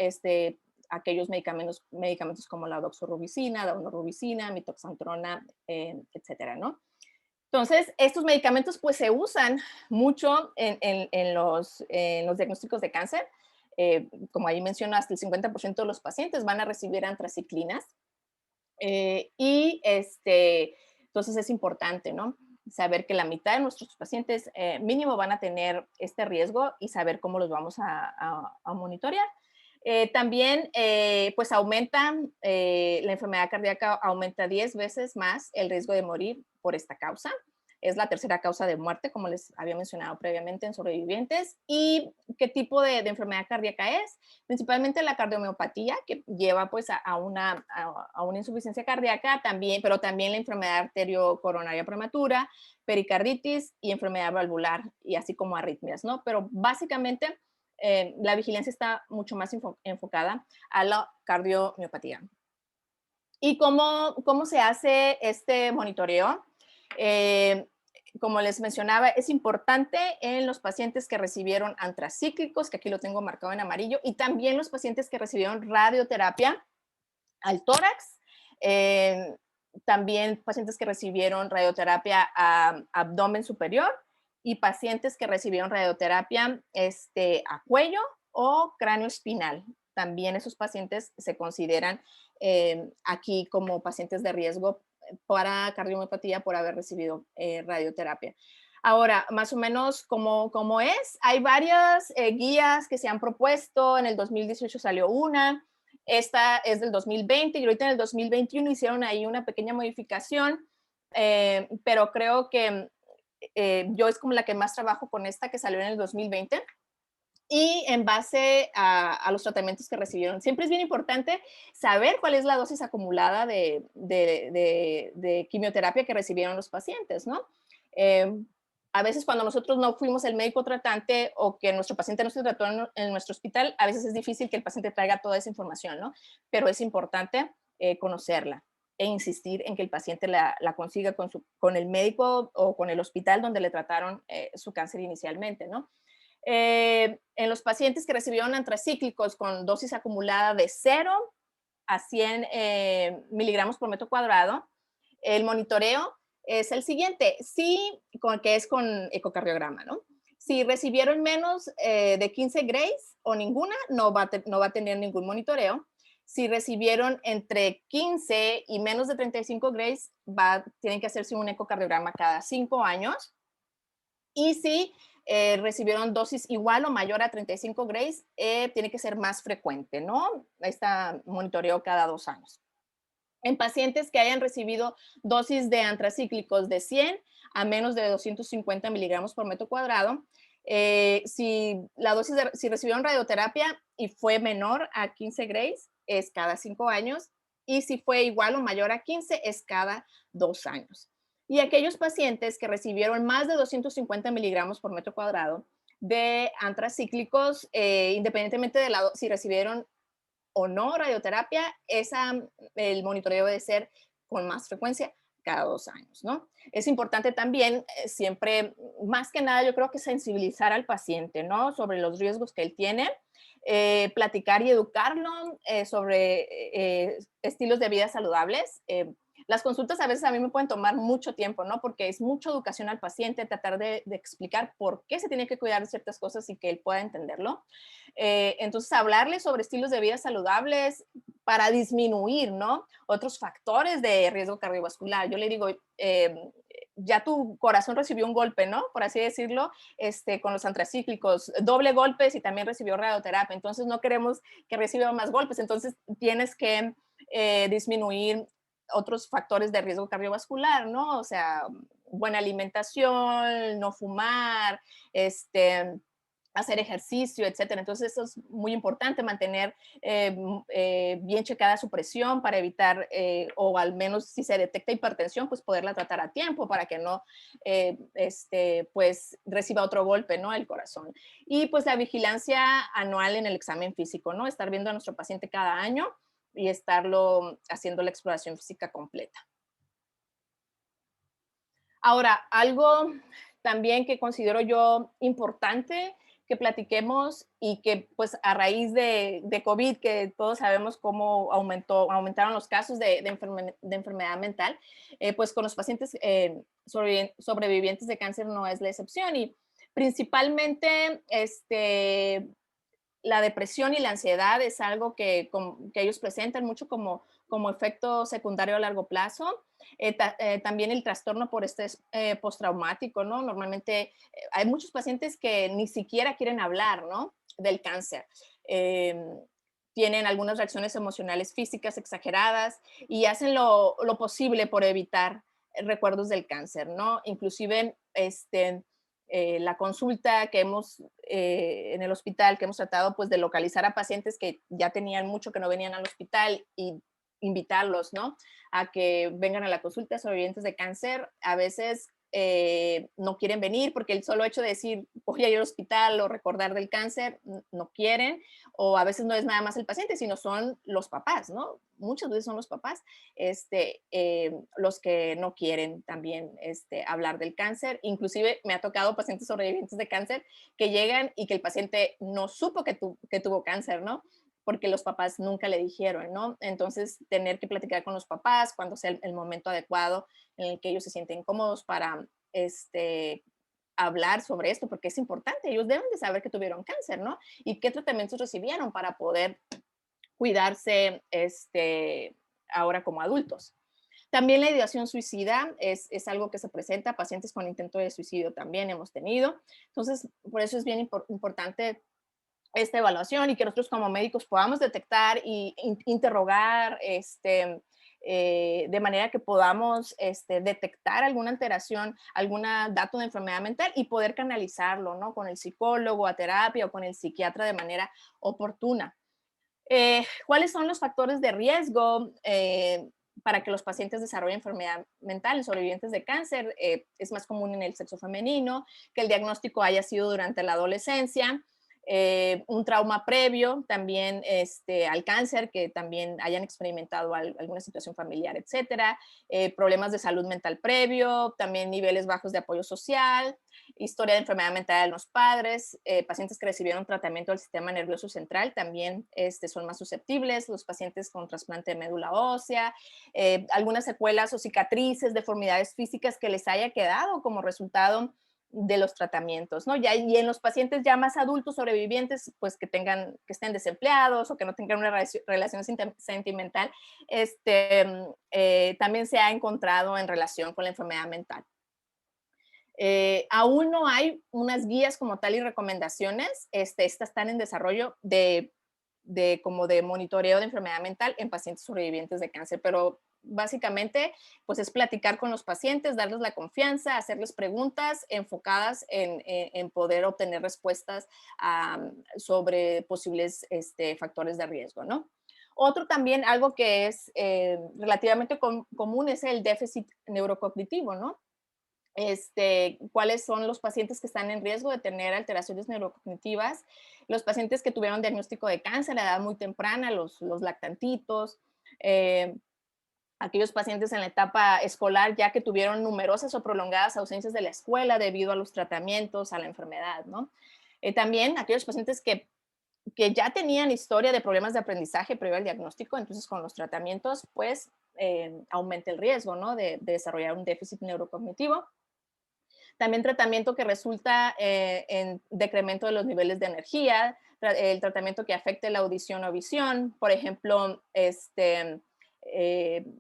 aquellos medicamentos como la doxorubicina, daunorubicina, mitoxantrona, etcétera, ¿no? Entonces, estos medicamentos pues se usan mucho en los diagnósticos de cáncer. Como ahí menciono, hasta el 50% de los pacientes van a recibir antraciclinas. Entonces es importante, ¿no? Saber que la mitad de nuestros pacientes mínimo van a tener este riesgo y saber cómo los vamos a monitorear. También, pues aumenta la enfermedad cardíaca, aumenta 10 veces más el riesgo de morir por esta causa. Es la tercera causa de muerte, como les había mencionado previamente en sobrevivientes. ¿Y qué tipo de enfermedad cardíaca es? Principalmente la cardiomiopatía, que lleva pues a una insuficiencia cardíaca, también, pero también la enfermedad arteriocoronaria prematura, pericarditis y enfermedad valvular, y así como arritmias, ¿no? Pero básicamente la vigilancia está mucho más enfocada a la cardiomiopatía. ¿Y cómo se hace este monitoreo? Eh, como les mencionaba, es importante en los pacientes que recibieron antracíclicos, que aquí lo tengo marcado en amarillo, y también los pacientes que recibieron radioterapia al tórax, eh, también pacientes que recibieron radioterapia a abdomen superior y pacientes que recibieron radioterapia a cuello o cráneo espinal. También esos pacientes se consideran aquí como pacientes de riesgo para cardiomiopatía por haber recibido radioterapia. Ahora, más o menos como es, hay varias guías que se han propuesto. En el 2018 salió una, esta es del 2020 y ahorita en el 2021 hicieron ahí una pequeña modificación, pero creo que yo es como la que más trabajo con esta que salió en el 2020 y en base a los tratamientos que recibieron. Siempre es bien importante saber cuál es la dosis acumulada de quimioterapia que recibieron los pacientes, ¿no? Eh, a veces cuando nosotros no fuimos el médico tratante o que nuestro paciente no se trató en nuestro hospital, a veces es difícil que el paciente traiga toda esa información, ¿no? Pero es importante conocerla e insistir en que el paciente la consiga con el médico o con el hospital donde le trataron su cáncer inicialmente, ¿no? En los pacientes que recibieron antracíclicos con dosis acumulada de 0 a 100 miligramos por metro cuadrado, el monitoreo es el siguiente, sí, que es con ecocardiograma, ¿no? Si recibieron menos de 15 grays o ninguna, no va a tener ningún monitoreo. Si recibieron entre 15 y menos de 35 grays, tienen que hacerse un ecocardiograma cada 5 años. Y si recibieron dosis igual o mayor a 35 grays, tiene que ser más frecuente, ¿no? Está monitoreo cada 2 años. En pacientes que hayan recibido dosis de antracíclicos de 100 a menos de 250 miligramos por metro cuadrado, si recibieron radioterapia y fue menor a 15 grays, es cada 5 años, y si fue igual o mayor a 15, es cada 2 años. Y aquellos pacientes que recibieron más de 250 miligramos por metro cuadrado de antracíclicos, independientemente de si recibieron o no radioterapia, el monitoreo debe ser con más frecuencia cada 2 años, ¿no? Es importante también siempre, más que nada, yo creo que sensibilizar al paciente, ¿no? Sobre los riesgos que él tiene, platicar y educarlo sobre estilos de vida saludables. Las consultas a veces a mí me pueden tomar mucho tiempo, ¿no? Porque es mucha educación al paciente, tratar de explicar por qué se tiene que cuidar de ciertas cosas y que él pueda entenderlo. Entonces, hablarle sobre estilos de vida saludables para disminuir, ¿no? Otros factores de riesgo cardiovascular. Yo le digo, ya tu corazón recibió un golpe, ¿no? Por así decirlo, con los antracíclicos, doble golpe si también recibió radioterapia. Entonces, no queremos que reciba más golpes. Entonces, tienes que disminuir otros factores de riesgo cardiovascular, ¿no? O sea, buena alimentación, no fumar, hacer ejercicio, etcétera. Entonces, eso es muy importante, mantener bien checada su presión para evitar, o al menos si se detecta hipertensión, pues poderla tratar a tiempo para que no, pues reciba otro golpe, ¿no? El corazón. Y pues la vigilancia anual en el examen físico, ¿no? Estar viendo a nuestro paciente cada año y estarlo haciendo la exploración física completa. Ahora, algo también que considero yo importante que platiquemos y que pues a raíz de COVID, que todos sabemos cómo aumentaron los casos de enfermedad mental, pues con los pacientes sobrevivientes de cáncer no es la excepción. Y principalmente la depresión y la ansiedad es algo que ellos presentan mucho como efecto secundario a largo plazo. También el trastorno por estrés postraumático, ¿no? Normalmente hay muchos pacientes que ni siquiera quieren hablar, ¿no? Del cáncer. Tienen algunas reacciones emocionales físicas exageradas y hacen lo posible por evitar recuerdos del cáncer, ¿no? Inclusive, la consulta que hemos en el hospital, que hemos tratado pues de localizar a pacientes que ya tenían mucho que no venían al hospital y invitarlos, ¿no? A que vengan a la consulta sobrevivientes de cáncer. A veces no quieren venir porque el solo hecho de decir voy a ir al hospital o recordar del cáncer, no quieren, o a veces no es nada más el paciente, sino son los papás, ¿no? Muchas veces son los papás los que no quieren también hablar del cáncer. Inclusive me ha tocado pacientes sobrevivientes de cáncer que llegan y que el paciente no supo que tuvo cáncer, ¿no? Porque los papás nunca le dijeron, ¿no? Entonces, tener que platicar con los papás cuando sea el momento adecuado en el que ellos se sienten cómodos para hablar sobre esto, porque es importante. Ellos deben de saber que tuvieron cáncer, ¿no? Y qué tratamientos recibieron para poder cuidarse ahora como adultos. También la ideación suicida es algo que se presenta, pacientes con intento de suicidio también hemos tenido. Entonces, por eso es bien importante esta evaluación y que nosotros como médicos podamos detectar y interrogar de manera que podamos detectar alguna alteración, algún dato de enfermedad mental y poder canalizarlo, ¿no? Con el psicólogo a terapia o con el psiquiatra de manera oportuna. ¿Cuáles son los factores de riesgo para que los pacientes desarrollen enfermedad mental en sobrevivientes de cáncer? Es más común en el sexo femenino, que el diagnóstico haya sido durante la adolescencia, un trauma previo también al cáncer, que también hayan experimentado alguna situación familiar, etcétera, problemas de salud mental previo, también niveles bajos de apoyo social, historia de enfermedad mental en los padres, pacientes que recibieron tratamiento del sistema nervioso central también son más susceptibles, los pacientes con trasplante de médula ósea, algunas secuelas o cicatrices, deformidades físicas que les haya quedado como resultado de los tratamientos, ¿no? Ya, y en los pacientes ya más adultos sobrevivientes, pues que estén desempleados o que no tengan una relación sentimental, también se ha encontrado en relación con la enfermedad mental. Aún no hay unas guías como tal y recomendaciones, estas están en desarrollo como de monitoreo de enfermedad mental en pacientes sobrevivientes de cáncer, pero básicamente pues es platicar con los pacientes, darles la confianza, hacerles preguntas enfocadas en poder obtener respuestas sobre posibles factores de riesgo, ¿no? Otro también, algo que es relativamente común es el déficit neurocognitivo, ¿no? Cuáles son los pacientes que están en riesgo de tener alteraciones neurocognitivas, los pacientes que tuvieron diagnóstico de cáncer a edad muy temprana, los lactantitos, aquellos pacientes en la etapa escolar ya que tuvieron numerosas o prolongadas ausencias de la escuela debido a los tratamientos, a la enfermedad, ¿no? También aquellos pacientes que ya tenían historia de problemas de aprendizaje previo al diagnóstico, entonces con los tratamientos, pues aumenta el riesgo, ¿no? De desarrollar un déficit neurocognitivo. También tratamiento que resulta en decremento de los niveles de energía, el tratamiento que afecte la audición o visión, por ejemplo,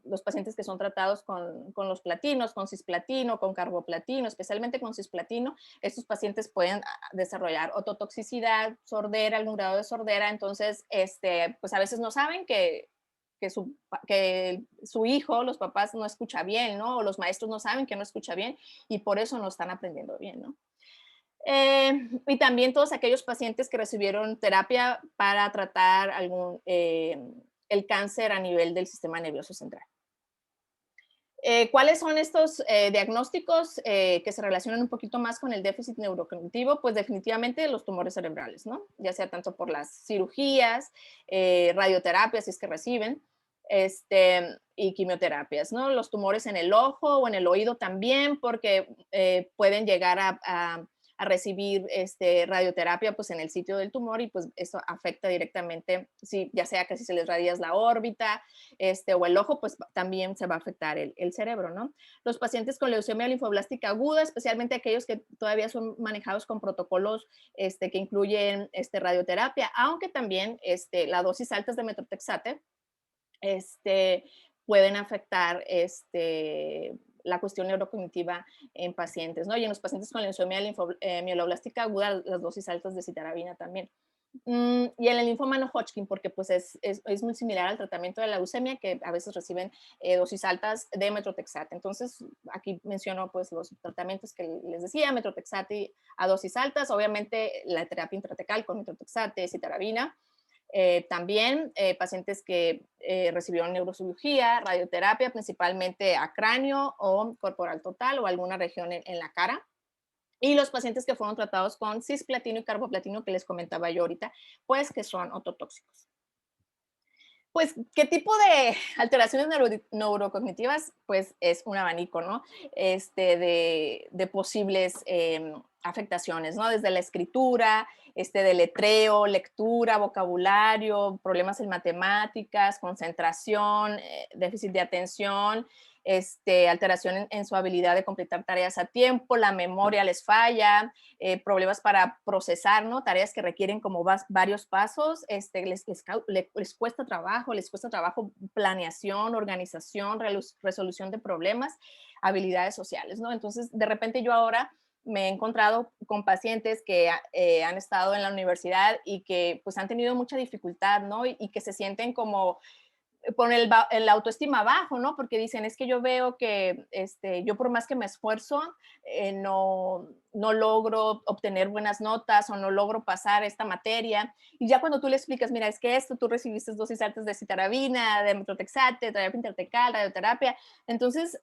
los pacientes que son tratados con los platinos, con cisplatino, con carboplatino, especialmente con cisplatino, estos pacientes pueden desarrollar ototoxicidad, sordera, algún grado de sordera, entonces, pues a veces no saben que su hijo, los papás no escucha bien, ¿no? O los maestros no saben que no escucha bien y por eso no están aprendiendo bien, ¿no? Y también todos aquellos pacientes que recibieron terapia para tratar el cáncer a nivel del sistema nervioso central. ¿Cuáles son estos diagnósticos que se relacionan un poquito más con el déficit neurocognitivo? Pues definitivamente los tumores cerebrales, ¿no? Ya sea tanto por las cirugías, radioterapias, si es que reciben, y quimioterapias, ¿no? Los tumores en el ojo o en el oído también, porque pueden llegar a a recibir radioterapia pues en el sitio del tumor, y pues eso afecta directamente, si, ya sea que si se les radias la órbita o el ojo, pues también se va a afectar el cerebro, ¿no? Los pacientes con leucemia linfoblástica aguda, especialmente aquellos que todavía son manejados con protocolos que incluyen radioterapia, aunque también la dosis altas de metotrexate pueden afectar la cuestión neurocognitiva en pacientes, ¿no? Y en los pacientes con leucemia mieloblástica aguda, las dosis altas de citarabina también. Y en el linfoma no Hodgkin, porque pues es muy similar al tratamiento de la leucemia, que a veces reciben dosis altas de metotrexate. Entonces, aquí menciono pues los tratamientos que les decía, metotrexate a dosis altas, obviamente la terapia intratecal con metotrexate, citarabina. También pacientes que recibieron neurocirugía, radioterapia, principalmente a cráneo o corporal total o alguna región en la cara. Y los pacientes que fueron tratados con cisplatino y carboplatino que les comentaba yo ahorita, pues que son ototóxicos. Pues, ¿qué tipo de alteraciones neurocognitivas? Pues es un abanico, ¿no? De posibles afectaciones, ¿no? Desde la escritura, deletreo, lectura, vocabulario, problemas en matemáticas, concentración, déficit de atención, alteración en su habilidad de completar tareas a tiempo, la memoria les falla, problemas para procesar, ¿no? Tareas que requieren como varios pasos, les cuesta trabajo planeación, organización, resolución de problemas, habilidades sociales, ¿no? Entonces, de repente yo ahora me he encontrado con pacientes que han estado en la universidad y que pues han tenido mucha dificultad, ¿no? Y que se sienten como con el autoestima bajo, ¿no? Porque dicen, es que yo veo que yo por más que me esfuerzo, no logro obtener buenas notas o no logro pasar esta materia. Y ya cuando tú le explicas, mira, es que tú recibiste dosis altas de citarabina, de metotrexate, terapia intertecal, radioterapia. Entonces,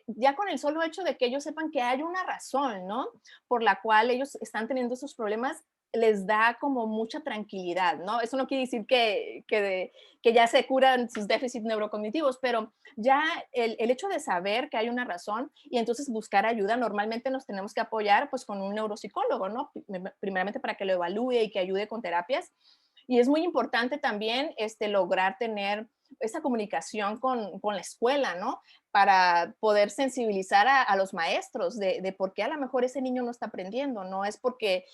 ya con el solo hecho de que ellos sepan que hay una razón, ¿no? Por la cual ellos están teniendo esos problemas, les da como mucha tranquilidad, ¿no? Eso no quiere decir que ya se curan sus déficits neurocognitivos, pero ya el hecho de saber que hay una razón y entonces buscar ayuda, normalmente nos tenemos que apoyar pues con un neuropsicólogo, ¿no? Primeramente para que lo evalúe y que ayude con terapias. Y es muy importante también lograr tener esa comunicación con la escuela, ¿no? Para poder sensibilizar a los maestros de por qué a lo mejor ese niño no está aprendiendo, no es porque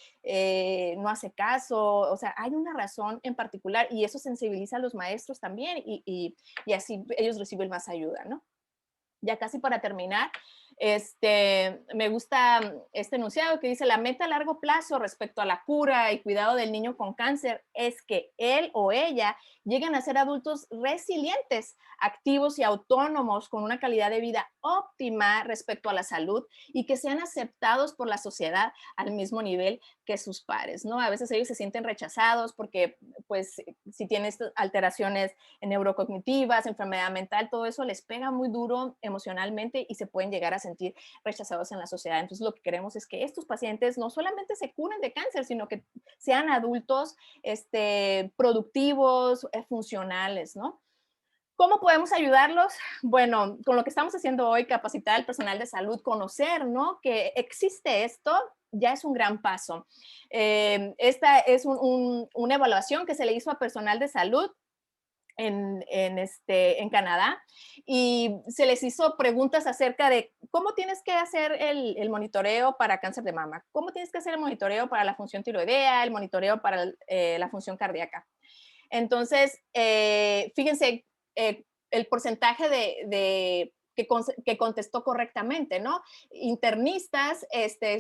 no hace caso, o sea, hay una razón en particular y eso sensibiliza a los maestros también y así ellos reciben más ayuda, ¿no? Ya casi para terminar, me gusta este enunciado que dice, la meta a largo plazo respecto a la cura y cuidado del niño con cáncer es que él o ella lleguen a ser adultos resilientes, activos y autónomos con una calidad de vida óptima respecto a la salud y que sean aceptados por la sociedad al mismo nivel que sus pares, ¿no? A veces ellos se sienten rechazados porque, pues, si tienen estas alteraciones neurocognitivas, enfermedad mental, todo eso les pega muy duro emocionalmente y se pueden llegar a sentir rechazados en la sociedad. Entonces, lo que queremos es que estos pacientes no solamente se curen de cáncer, sino que sean adultos productivos, funcionales, ¿no? ¿Cómo podemos ayudarlos? Bueno, con lo que estamos haciendo hoy, capacitar al personal de salud, conocer, ¿no? Que existe esto, ya es un gran paso. Esta es una evaluación que se le hizo a personal de salud en Canadá y se les hizo preguntas acerca de cómo tienes que hacer el monitoreo para cáncer de mama, cómo tienes que hacer el monitoreo para la función tiroidea, el monitoreo para la función cardíaca. Entonces, fíjense el porcentaje que contestó correctamente, ¿no? Internistas,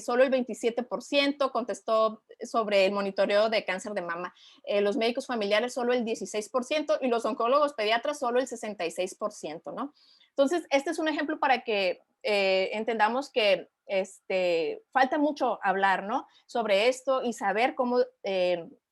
solo el 27% contestó sobre el monitoreo de cáncer de mama. Los médicos familiares solo el 16% y los oncólogos pediatras solo el 66%, ¿no? Entonces, este es un ejemplo para que entendamos que falta mucho hablar, ¿no? Sobre esto y saber cómo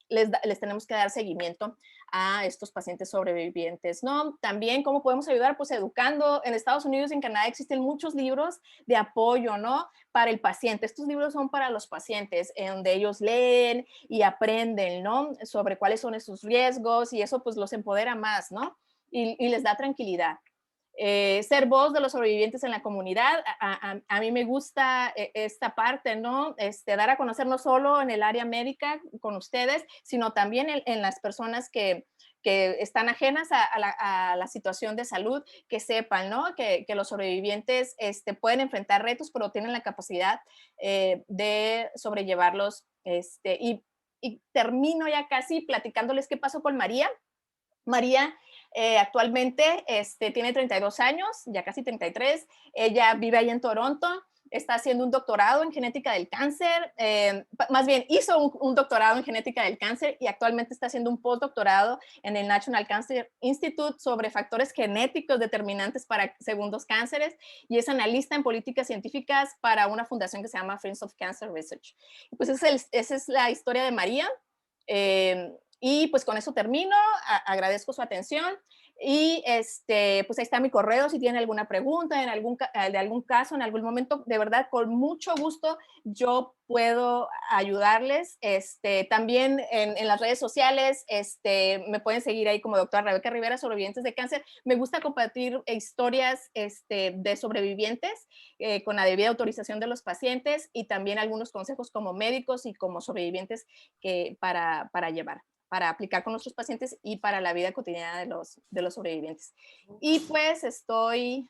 les tenemos que dar seguimiento a estos pacientes sobrevivientes, ¿no? También, ¿cómo podemos ayudar? Pues educando. En Estados Unidos y en Canadá existen muchos libros de apoyo, ¿no? Para el paciente. Estos libros son para los pacientes, en donde ellos leen y aprenden, ¿no? Sobre cuáles son esos riesgos y eso pues los empodera más, ¿no? Y les da tranquilidad. ser voz de los sobrevivientes en la comunidad. A mí me gusta esta parte, ¿no? Dar a conocer no solo en el área médica con ustedes, sino también en las personas que están ajenas a la situación de salud, que sepan, ¿no? Que los sobrevivientes pueden enfrentar retos, pero tienen la capacidad de sobrellevarlos. Y termino ya casi platicándoles qué pasó con María. María actualmente tiene 32 años, ya casi 33. Ella vive ahí en Toronto. Está haciendo un doctorado en genética del cáncer, más bien hizo un doctorado en genética del cáncer y actualmente está haciendo un postdoctorado en el National Cancer Institute sobre factores genéticos determinantes para segundos cánceres y es analista en políticas científicas para una fundación que se llama Friends of Cancer Research. Pues esa es la historia de María. Y pues con eso termino, agradezco su atención y pues ahí está mi correo si tienen alguna pregunta de algún caso, en algún momento, de verdad, con mucho gusto yo puedo ayudarles. También en las redes sociales me pueden seguir ahí como doctora Rebeca Rivera, sobrevivientes de cáncer. Me gusta compartir historias de sobrevivientes con la debida autorización de los pacientes y también algunos consejos como médicos y como sobrevivientes para llevar, para aplicar con nuestros pacientes y para la vida cotidiana de los sobrevivientes. Y pues estoy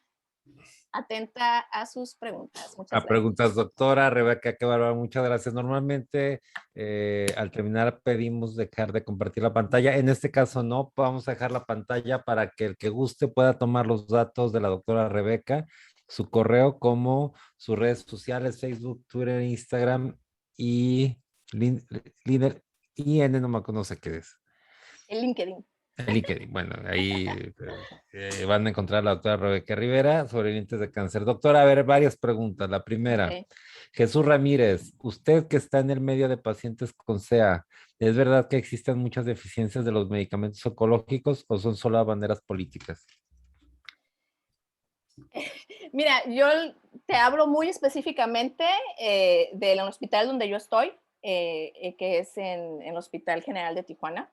atenta a sus preguntas. Muchas A gracias. preguntas, doctora Rebeca, qué bárbaro, muchas gracias. Normalmente al terminar pedimos dejar de compartir la pantalla. En este caso no, vamos a dejar la pantalla para que el que guste pueda tomar los datos de la doctora Rebeca, su correo como sus redes sociales, Facebook, Twitter, Instagram y líder IN, no me conoce qué es. El LinkedIn. El LinkedIn, bueno, ahí van a encontrar a la doctora Rebeca Rivera, sobrevivientes de cáncer. Doctora, a ver, varias preguntas. La primera, Okay. Jesús Ramírez, usted que está en el medio de pacientes con CEA, ¿es verdad que existen muchas deficiencias de los medicamentos oncológicos o son solo banderas políticas? Mira, yo te hablo muy específicamente del hospital donde yo estoy, que es en el Hospital General de Tijuana,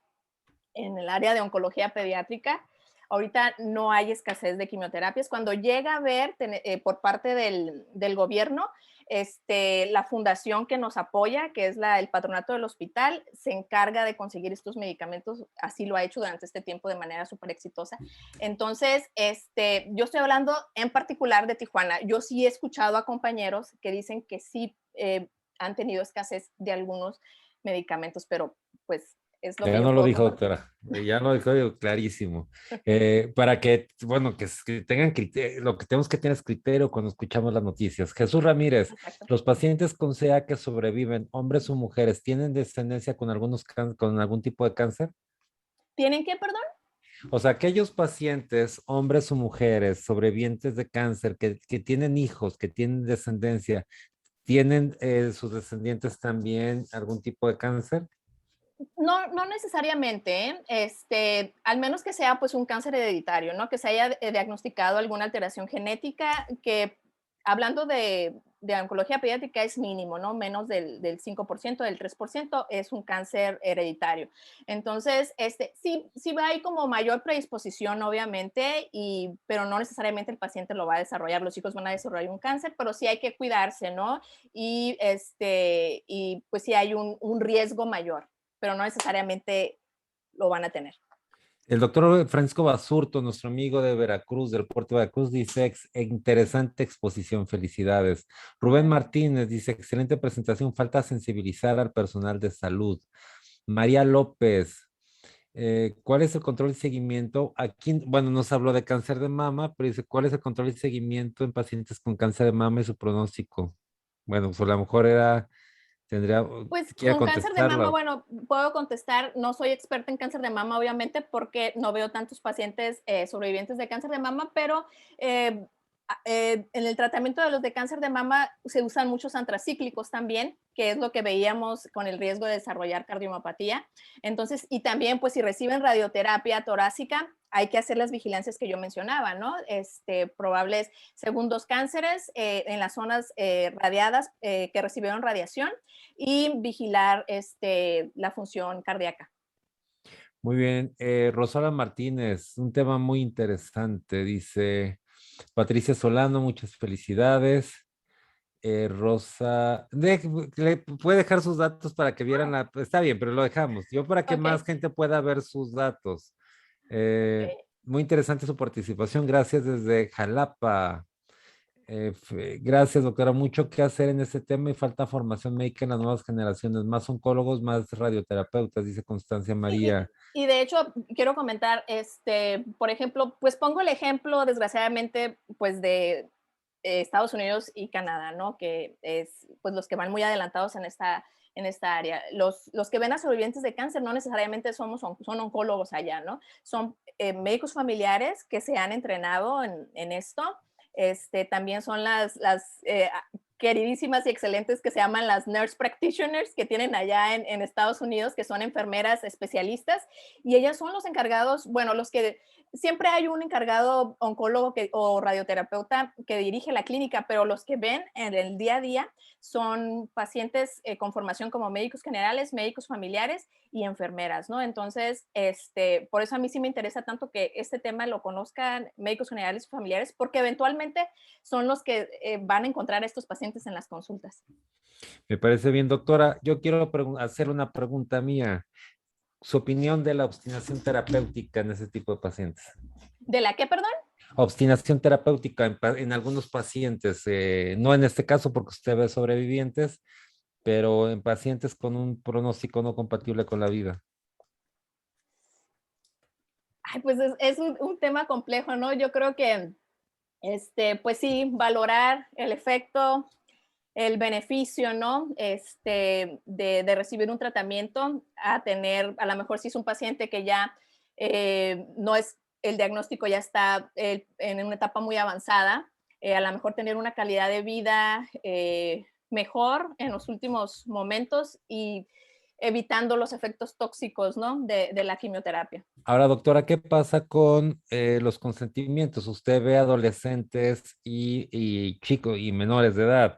en el área de oncología pediátrica. Ahorita no hay escasez de quimioterapias. Cuando llega a haber por parte del gobierno, la fundación que nos apoya, que es el patronato del hospital, se encarga de conseguir estos medicamentos. Así lo ha hecho durante este tiempo de manera súper exitosa. Entonces, yo estoy hablando en particular de Tijuana. Yo sí he escuchado a compañeros que dicen que sí han tenido escasez de algunos medicamentos, pero pues es lo que Ya yo no lo puedo dijo, compartir. doctora. Ya lo dijo clarísimo. Para que, bueno, que tengan criterio, lo que tenemos que tener es criterio cuando escuchamos las noticias. Jesús Ramírez, Exacto. los pacientes con CA que sobreviven, hombres o mujeres, ¿tienen descendencia con con algún tipo de cáncer? ¿Tienen que, perdón? O sea, aquellos pacientes, hombres o mujeres, sobrevivientes de cáncer, que tienen hijos, que tienen descendencia, ¿tienen sus descendientes también algún tipo de cáncer? No, no necesariamente, ¿eh? Al menos que sea pues un cáncer hereditario, ¿no? Que se haya diagnosticado alguna alteración genética que, hablando de oncología pediátrica, es mínimo, ¿no? Menos del 5%, del 3% es un cáncer hereditario. Entonces, sí hay como mayor predisposición, obviamente, pero no necesariamente el paciente lo va a desarrollar, los hijos van a desarrollar un cáncer, pero sí hay que cuidarse, ¿no? Y pues sí hay un riesgo mayor, pero no necesariamente lo van a tener. El doctor Francisco Basurto, nuestro amigo de Veracruz, del puerto de Veracruz, dice, interesante exposición, felicidades. Rubén Martínez dice, excelente presentación, falta sensibilizar al personal de salud. María López, ¿cuál es el control y seguimiento? Aquí, bueno, nos habló de cáncer de mama, pero dice, ¿cuál es el control y seguimiento en pacientes con cáncer de mama y su pronóstico? Bueno, pues a lo mejor tendría, Pues quiere con cáncer de mama, contestarla. bueno, puedo contestar, no soy experta en cáncer de mama, obviamente, porque no veo tantos pacientes sobrevivientes de cáncer de mama, pero eh, en el tratamiento de los de cáncer de mama se usan muchos antracíclicos también, que es lo que veíamos con el riesgo de desarrollar cardiomapatía. Entonces, y también, pues si reciben radioterapia torácica, hay que hacer las vigilancias que yo mencionaba, ¿no? Probables segundos cánceres en las zonas radiadas que recibieron radiación y vigilar la función cardíaca. Muy bien. Rosala Martínez, un tema muy interesante. Dice, Patricia Solano, muchas felicidades. Rosa, puede dejar sus datos para que vieran la, está bien, pero lo dejamos. Yo para que Ok, más gente pueda ver sus datos. ok. Muy interesante su participación. Gracias desde Jalapa. Gracias, doctora. Mucho que hacer en este tema y falta formación médica en las nuevas generaciones. Más oncólogos, más radioterapeutas, dice Constancia Sí, María. y de hecho quiero comentar, por ejemplo, pues pongo el ejemplo, desgraciadamente, pues de Estados Unidos y Canadá, ¿no? Que es, pues los que van muy adelantados en esta área. Los que ven a sobrevivientes de cáncer no necesariamente son oncólogos allá, ¿no? Son médicos familiares que se han entrenado en esto. También son las queridísimas y excelentes que se llaman las nurse practitioners que tienen allá en Estados Unidos, que son enfermeras especialistas, y ellas son los encargados, bueno, los que siempre hay un encargado oncólogo o radioterapeuta que dirige la clínica, pero los que ven en el día a día son pacientes con formación como médicos generales, médicos familiares y enfermeras, ¿no? Entonces, por eso a mí sí me interesa tanto que este tema lo conozcan médicos generales y familiares, porque eventualmente son los que van a encontrar a estos pacientes en las consultas. Me parece bien, doctora. Yo quiero hacer una pregunta mía. Su opinión de la obstinación terapéutica en ese tipo de pacientes. ¿De la qué, perdón? Obstinación terapéutica en algunos pacientes, no en este caso porque usted ve sobrevivientes, pero en pacientes con un pronóstico no compatible con la vida. Ay, pues es un tema complejo, ¿no? Yo creo que, pues sí, valorar el efecto, el beneficio, ¿no? De recibir un tratamiento a tener, a lo mejor si es un paciente que ya no es, el diagnóstico ya está en una etapa muy avanzada, a lo mejor tener una calidad de vida mejor en los últimos momentos y evitando los efectos tóxicos, ¿no? De la quimioterapia. Ahora, doctora, ¿qué pasa con los consentimientos? Usted ve adolescentes y chicos y menores de edad.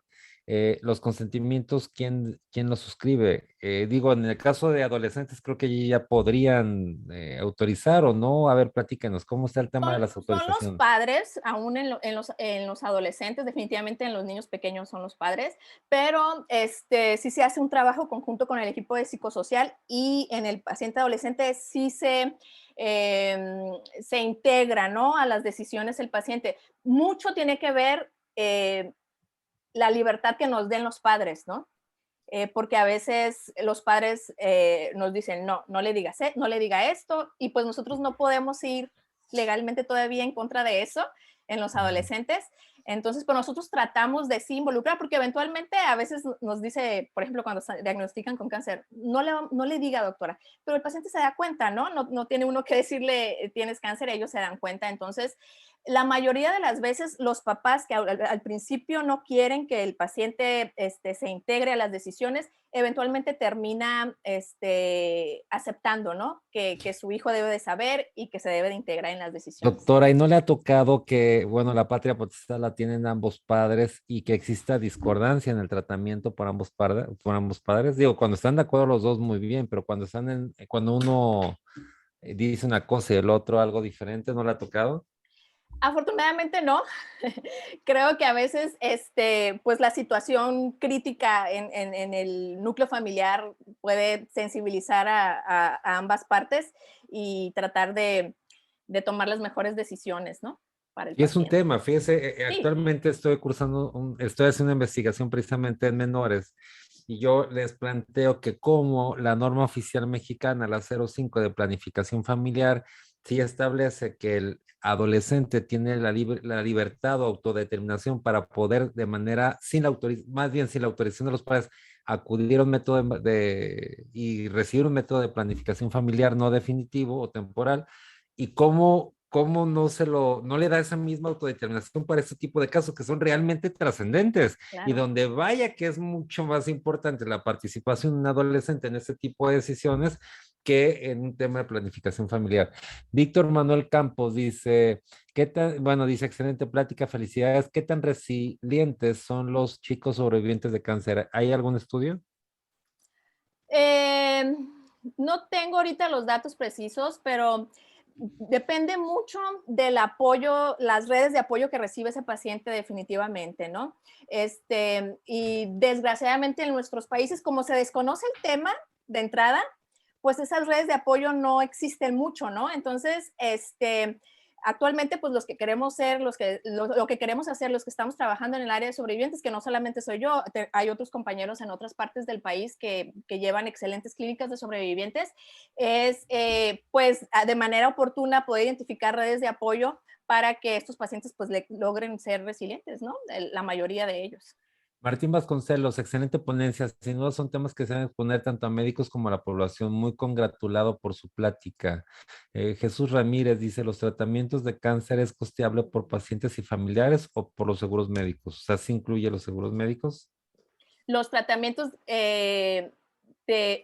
Los consentimientos, ¿quién los suscribe? Digo, en el caso de adolescentes, creo que ya podrían autorizar o no. A ver, platíquenos, ¿cómo está el tema de las Son los autorizaciones? padres, aún en los adolescentes, definitivamente en los niños pequeños son los padres, pero sí se hace un trabajo conjunto con el equipo de psicosocial y en el paciente adolescente sí se integra, ¿no? A las decisiones del paciente. Mucho tiene que ver la libertad que nos den los padres, ¿no? Porque a veces los padres nos dicen, no, no le digas, no le diga esto, y pues nosotros no podemos ir legalmente todavía en contra de eso en los Ujú. adolescentes. Entonces, pues nosotros tratamos de sí involucrar, porque eventualmente a veces nos dice, por ejemplo, cuando se diagnostican con cáncer, no le diga, doctora, pero el paciente se da cuenta, ¿no? No tiene uno que decirle, tienes cáncer, ellos se dan cuenta. Entonces, la mayoría de las veces los papás que al principio no quieren que el paciente se integre a las decisiones, eventualmente termina aceptando, ¿no? Que su hijo debe de saber y que se debe de integrar en las decisiones. Doctora, ¿y no le ha tocado que, bueno, la patria potestad la tienen ambos padres y que exista discordancia en el tratamiento por ambos padres? Digo, cuando están de acuerdo los dos, muy bien, pero cuando uno dice una cosa y el otro algo diferente, ¿no le ha tocado? Afortunadamente no. Creo que a veces, pues la situación crítica en el núcleo familiar puede sensibilizar a ambas partes y tratar de tomar las mejores decisiones, ¿no? Para el Y es un paciente. tema, fíjese, Sí, actualmente estoy haciendo una investigación precisamente en menores y yo les planteo que como la norma oficial mexicana, la 05 de planificación familiar, sí establece que el adolescente tiene la libertad o autodeterminación para poder de manera, más bien sin la autorización de los padres, acudir a un método y recibir un método de planificación familiar no definitivo o temporal y cómo no le da esa misma autodeterminación para este tipo de casos que son realmente trascendentes y claro. donde vaya que es mucho más importante la participación de un adolescente en este tipo de decisiones que en un tema de planificación familiar. Víctor Manuel Campos dice, bueno, dice, excelente plática, felicidades. ¿Qué tan resilientes son los chicos sobrevivientes de cáncer? ¿Hay algún estudio? Eh, no tengo ahorita los datos precisos, pero depende mucho del apoyo, las redes de apoyo que recibe ese paciente definitivamente, ¿no? Y desgraciadamente en nuestros países, como se desconoce el tema de entrada, pues esas redes de apoyo no existen mucho, ¿no? Entonces, actualmente, pues los que queremos ser, lo que queremos hacer, los que estamos trabajando en el área de sobrevivientes, que no solamente soy yo, hay otros compañeros en otras partes del país que llevan excelentes clínicas de sobrevivientes, es pues de manera oportuna poder identificar redes de apoyo para que estos pacientes pues logren ser resilientes, ¿no? La mayoría de ellos. Martín Vasconcelos, excelente ponencia. Sin duda son temas que se deben exponer tanto a médicos como a la población. Muy congratulado por su plática. Jesús Ramírez dice, ¿los tratamientos de cáncer es costeable por pacientes y familiares o por los seguros médicos? O sea, ¿sí incluye los seguros médicos? Los tratamientos,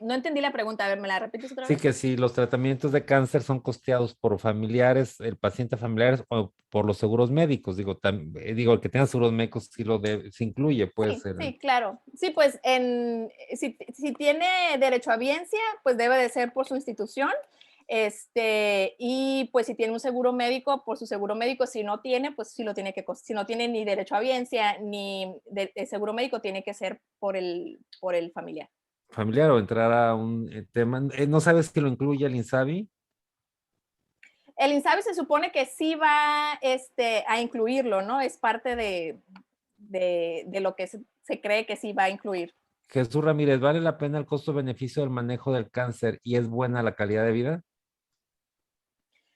no entendí la pregunta, a ver, ¿me la repites otra Sí, vez? que si los tratamientos de cáncer son costeados por familiares, el paciente familiares o por los seguros médicos. Digo, el que tenga seguros médicos sí incluye, puede Sí, ser. sí, claro. Sí, pues si tiene derecho a biencia, pues debe de ser por su institución. Y pues si tiene un seguro médico, por su seguro médico, si no tiene, pues sí lo tiene que, si no tiene ni derecho a biencia ni seguro médico, tiene que ser por el familiar. Familiar o entrar a un tema. ¿No sabes que lo incluye el INSABI? El INSABI se supone que sí va a incluirlo, ¿no? Es parte de lo que se cree que sí va a incluir. Jesús Ramírez, ¿vale la pena el costo-beneficio del manejo del cáncer y es buena la calidad de vida?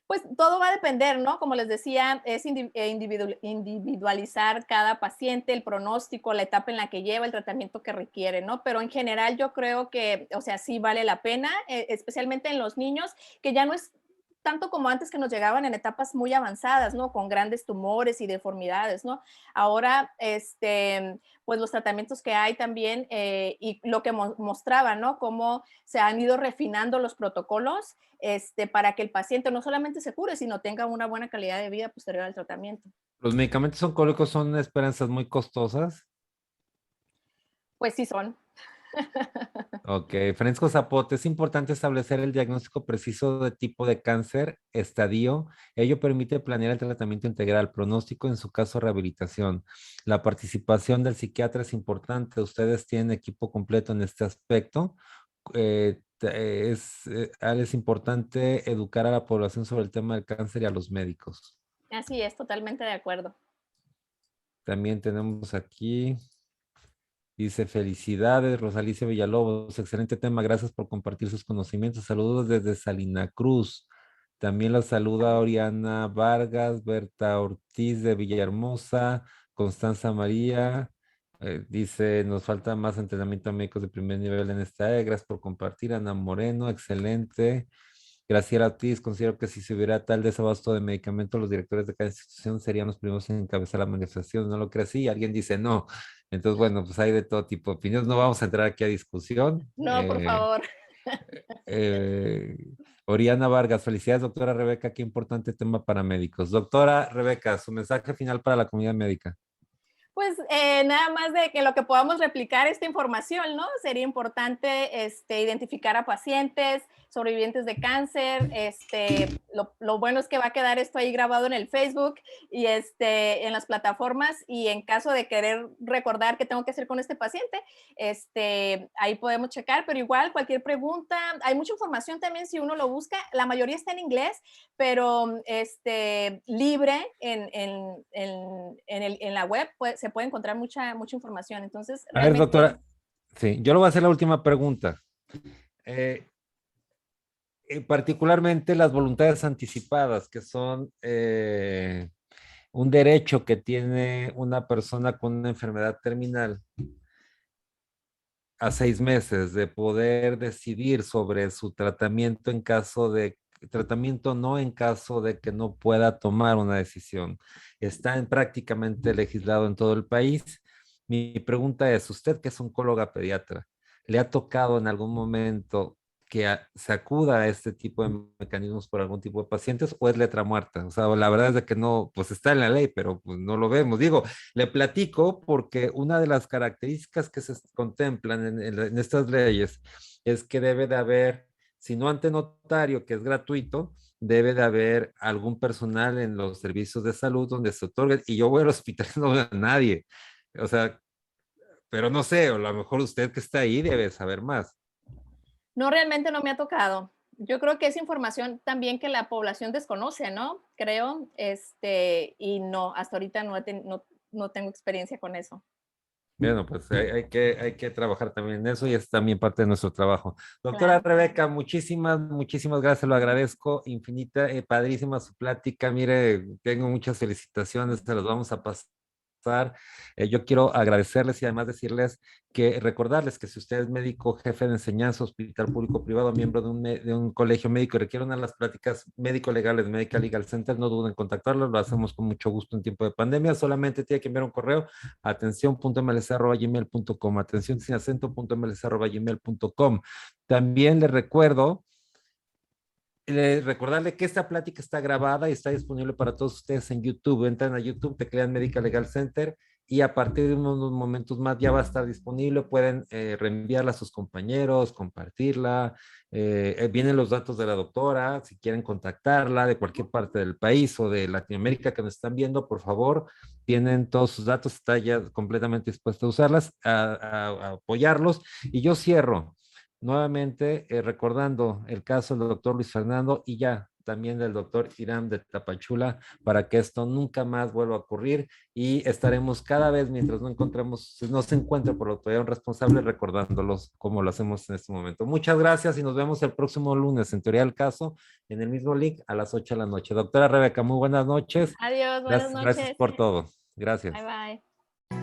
Pues todo va a depender, ¿no? Como les decía, es individualizar cada paciente, el pronóstico, la etapa en la que lleva, el tratamiento que requiere, ¿no? Pero en general yo creo que, o sea, sí vale la pena, especialmente en los niños, que ya no es tanto como antes que nos llegaban en etapas muy avanzadas, ¿no? Con grandes tumores y deformidades, ¿no? Ahora, pues los tratamientos que hay también y lo que mostraba, ¿no? Cómo se han ido refinando los protocolos para que el paciente no solamente se cure, sino tenga una buena calidad de vida posterior al tratamiento. Los medicamentos oncológicos son esperanzas muy costosas. Pues sí son. Ok, Francisco Zapote, es importante establecer el diagnóstico preciso de tipo de cáncer, estadio. Ello permite planear el tratamiento integral, pronóstico, en su caso, rehabilitación. La participación del psiquiatra es importante. Ustedes tienen equipo completo en este aspecto. Es importante educar a la población sobre el tema del cáncer y a los médicos. Así es, totalmente de acuerdo. También tenemos aquí. Dice, felicidades, Rosalicia Villalobos, excelente tema, gracias por compartir sus conocimientos. Saludos desde Salina Cruz. También la saluda Oriana Vargas, Berta Ortiz de Villahermosa, Constanza María. Dice, nos falta más entrenamiento a médicos de primer nivel en esta área. Gracias por compartir. Ana Moreno, excelente. Graciela Ortiz, considero que si se hubiera tal desabasto de medicamentos, los directores de cada institución serían los primeros en encabezar la manifestación. ¿No lo crees así? Alguien dice no. Entonces, bueno, pues hay de todo tipo de opiniones. No vamos a entrar aquí a discusión. No, por favor. Eh, Oriana Vargas, felicidades, doctora Rebeca. Qué importante tema para médicos. Doctora Rebeca, su mensaje final para la comunidad médica. Pues nada más de que lo que podamos replicar esta información, ¿no? Sería importante identificar a pacientes, sobrevivientes de cáncer. Lo bueno es que va a quedar esto ahí grabado en el Facebook y en las plataformas y en caso de querer recordar qué tengo que hacer con este paciente, ahí podemos checar, pero igual cualquier pregunta, hay mucha información también si uno lo busca, la mayoría está en inglés, pero libre en la web se puede encontrar mucha información. Entonces, A ver, realmente, doctora, sí, yo le voy a hacer la última pregunta. Eh, Particularmente las voluntades anticipadas, que son un derecho que tiene una persona con una enfermedad terminal a 6 meses de poder decidir sobre su tratamiento en caso de tratamiento no en caso de que no pueda tomar una decisión. Está prácticamente legislado en todo el país. Mi pregunta es, usted que es oncóloga pediatra, ¿le ha tocado en algún momento que se acuda a este tipo de mecanismos por algún tipo de pacientes o es letra muerta? O sea, la verdad es de que no, pues está en la ley, pero pues no lo vemos. Digo, le platico porque una de las características que se contemplan en estas leyes es que debe de haber Si no ante notario, que es gratuito, debe de haber algún personal en los servicios de salud donde se otorguen. Y yo voy al hospital y no veo a nadie. O sea, pero no sé, o a lo mejor usted que está ahí debe saber más. No, realmente no me ha tocado. Yo creo que es información también que la población desconoce, ¿no? Creo, y no, hasta ahorita no tengo experiencia con eso. Bueno, pues hay que trabajar también en eso y es también parte de nuestro trabajo. Doctora Claro. Rebeca, muchísimas gracias, lo agradezco infinita, padrísima su plática. Mire, tengo muchas felicitaciones, se las vamos a pasar. Yo quiero agradecerles y además decirles que recordarles que si usted es médico, jefe de enseñanza, hospital público privado, miembro de un colegio médico y requiere una de las prácticas médico-legales de Medical Legal Center, no duden en contactarlos, lo hacemos con mucho gusto en tiempo de pandemia. Solamente tiene que enviar un correo a atención.mlc@gmail.com, atención sin acento.mlc@gmail.com. También les recuerdo recordarle que esta plática está grabada y está disponible para todos ustedes en YouTube. Entran a YouTube, teclean Medical Legal Center y a partir de unos momentos más ya va a estar disponible. Pueden reenviarla a sus compañeros, compartirla. Vienen los datos de la doctora. Si quieren contactarla de cualquier parte del país o de Latinoamérica que nos están viendo, por favor, tienen todos sus datos. Está ya completamente dispuesta a usarlas, a apoyarlos. Y yo cierro nuevamente recordando el caso del doctor Luis Fernando y ya también del doctor Irán de Tapachula para que esto nunca más vuelva a ocurrir y estaremos cada vez mientras no se encuentre por la autoridad un responsable recordándolos como lo hacemos en este momento. Muchas gracias y nos vemos el próximo lunes en Teoría del Caso en el mismo link a las 8 de la noche. Doctora Rebeca, muy buenas noches. Adiós, buenas Gracias noches. por todo. Bye Gracias. bye.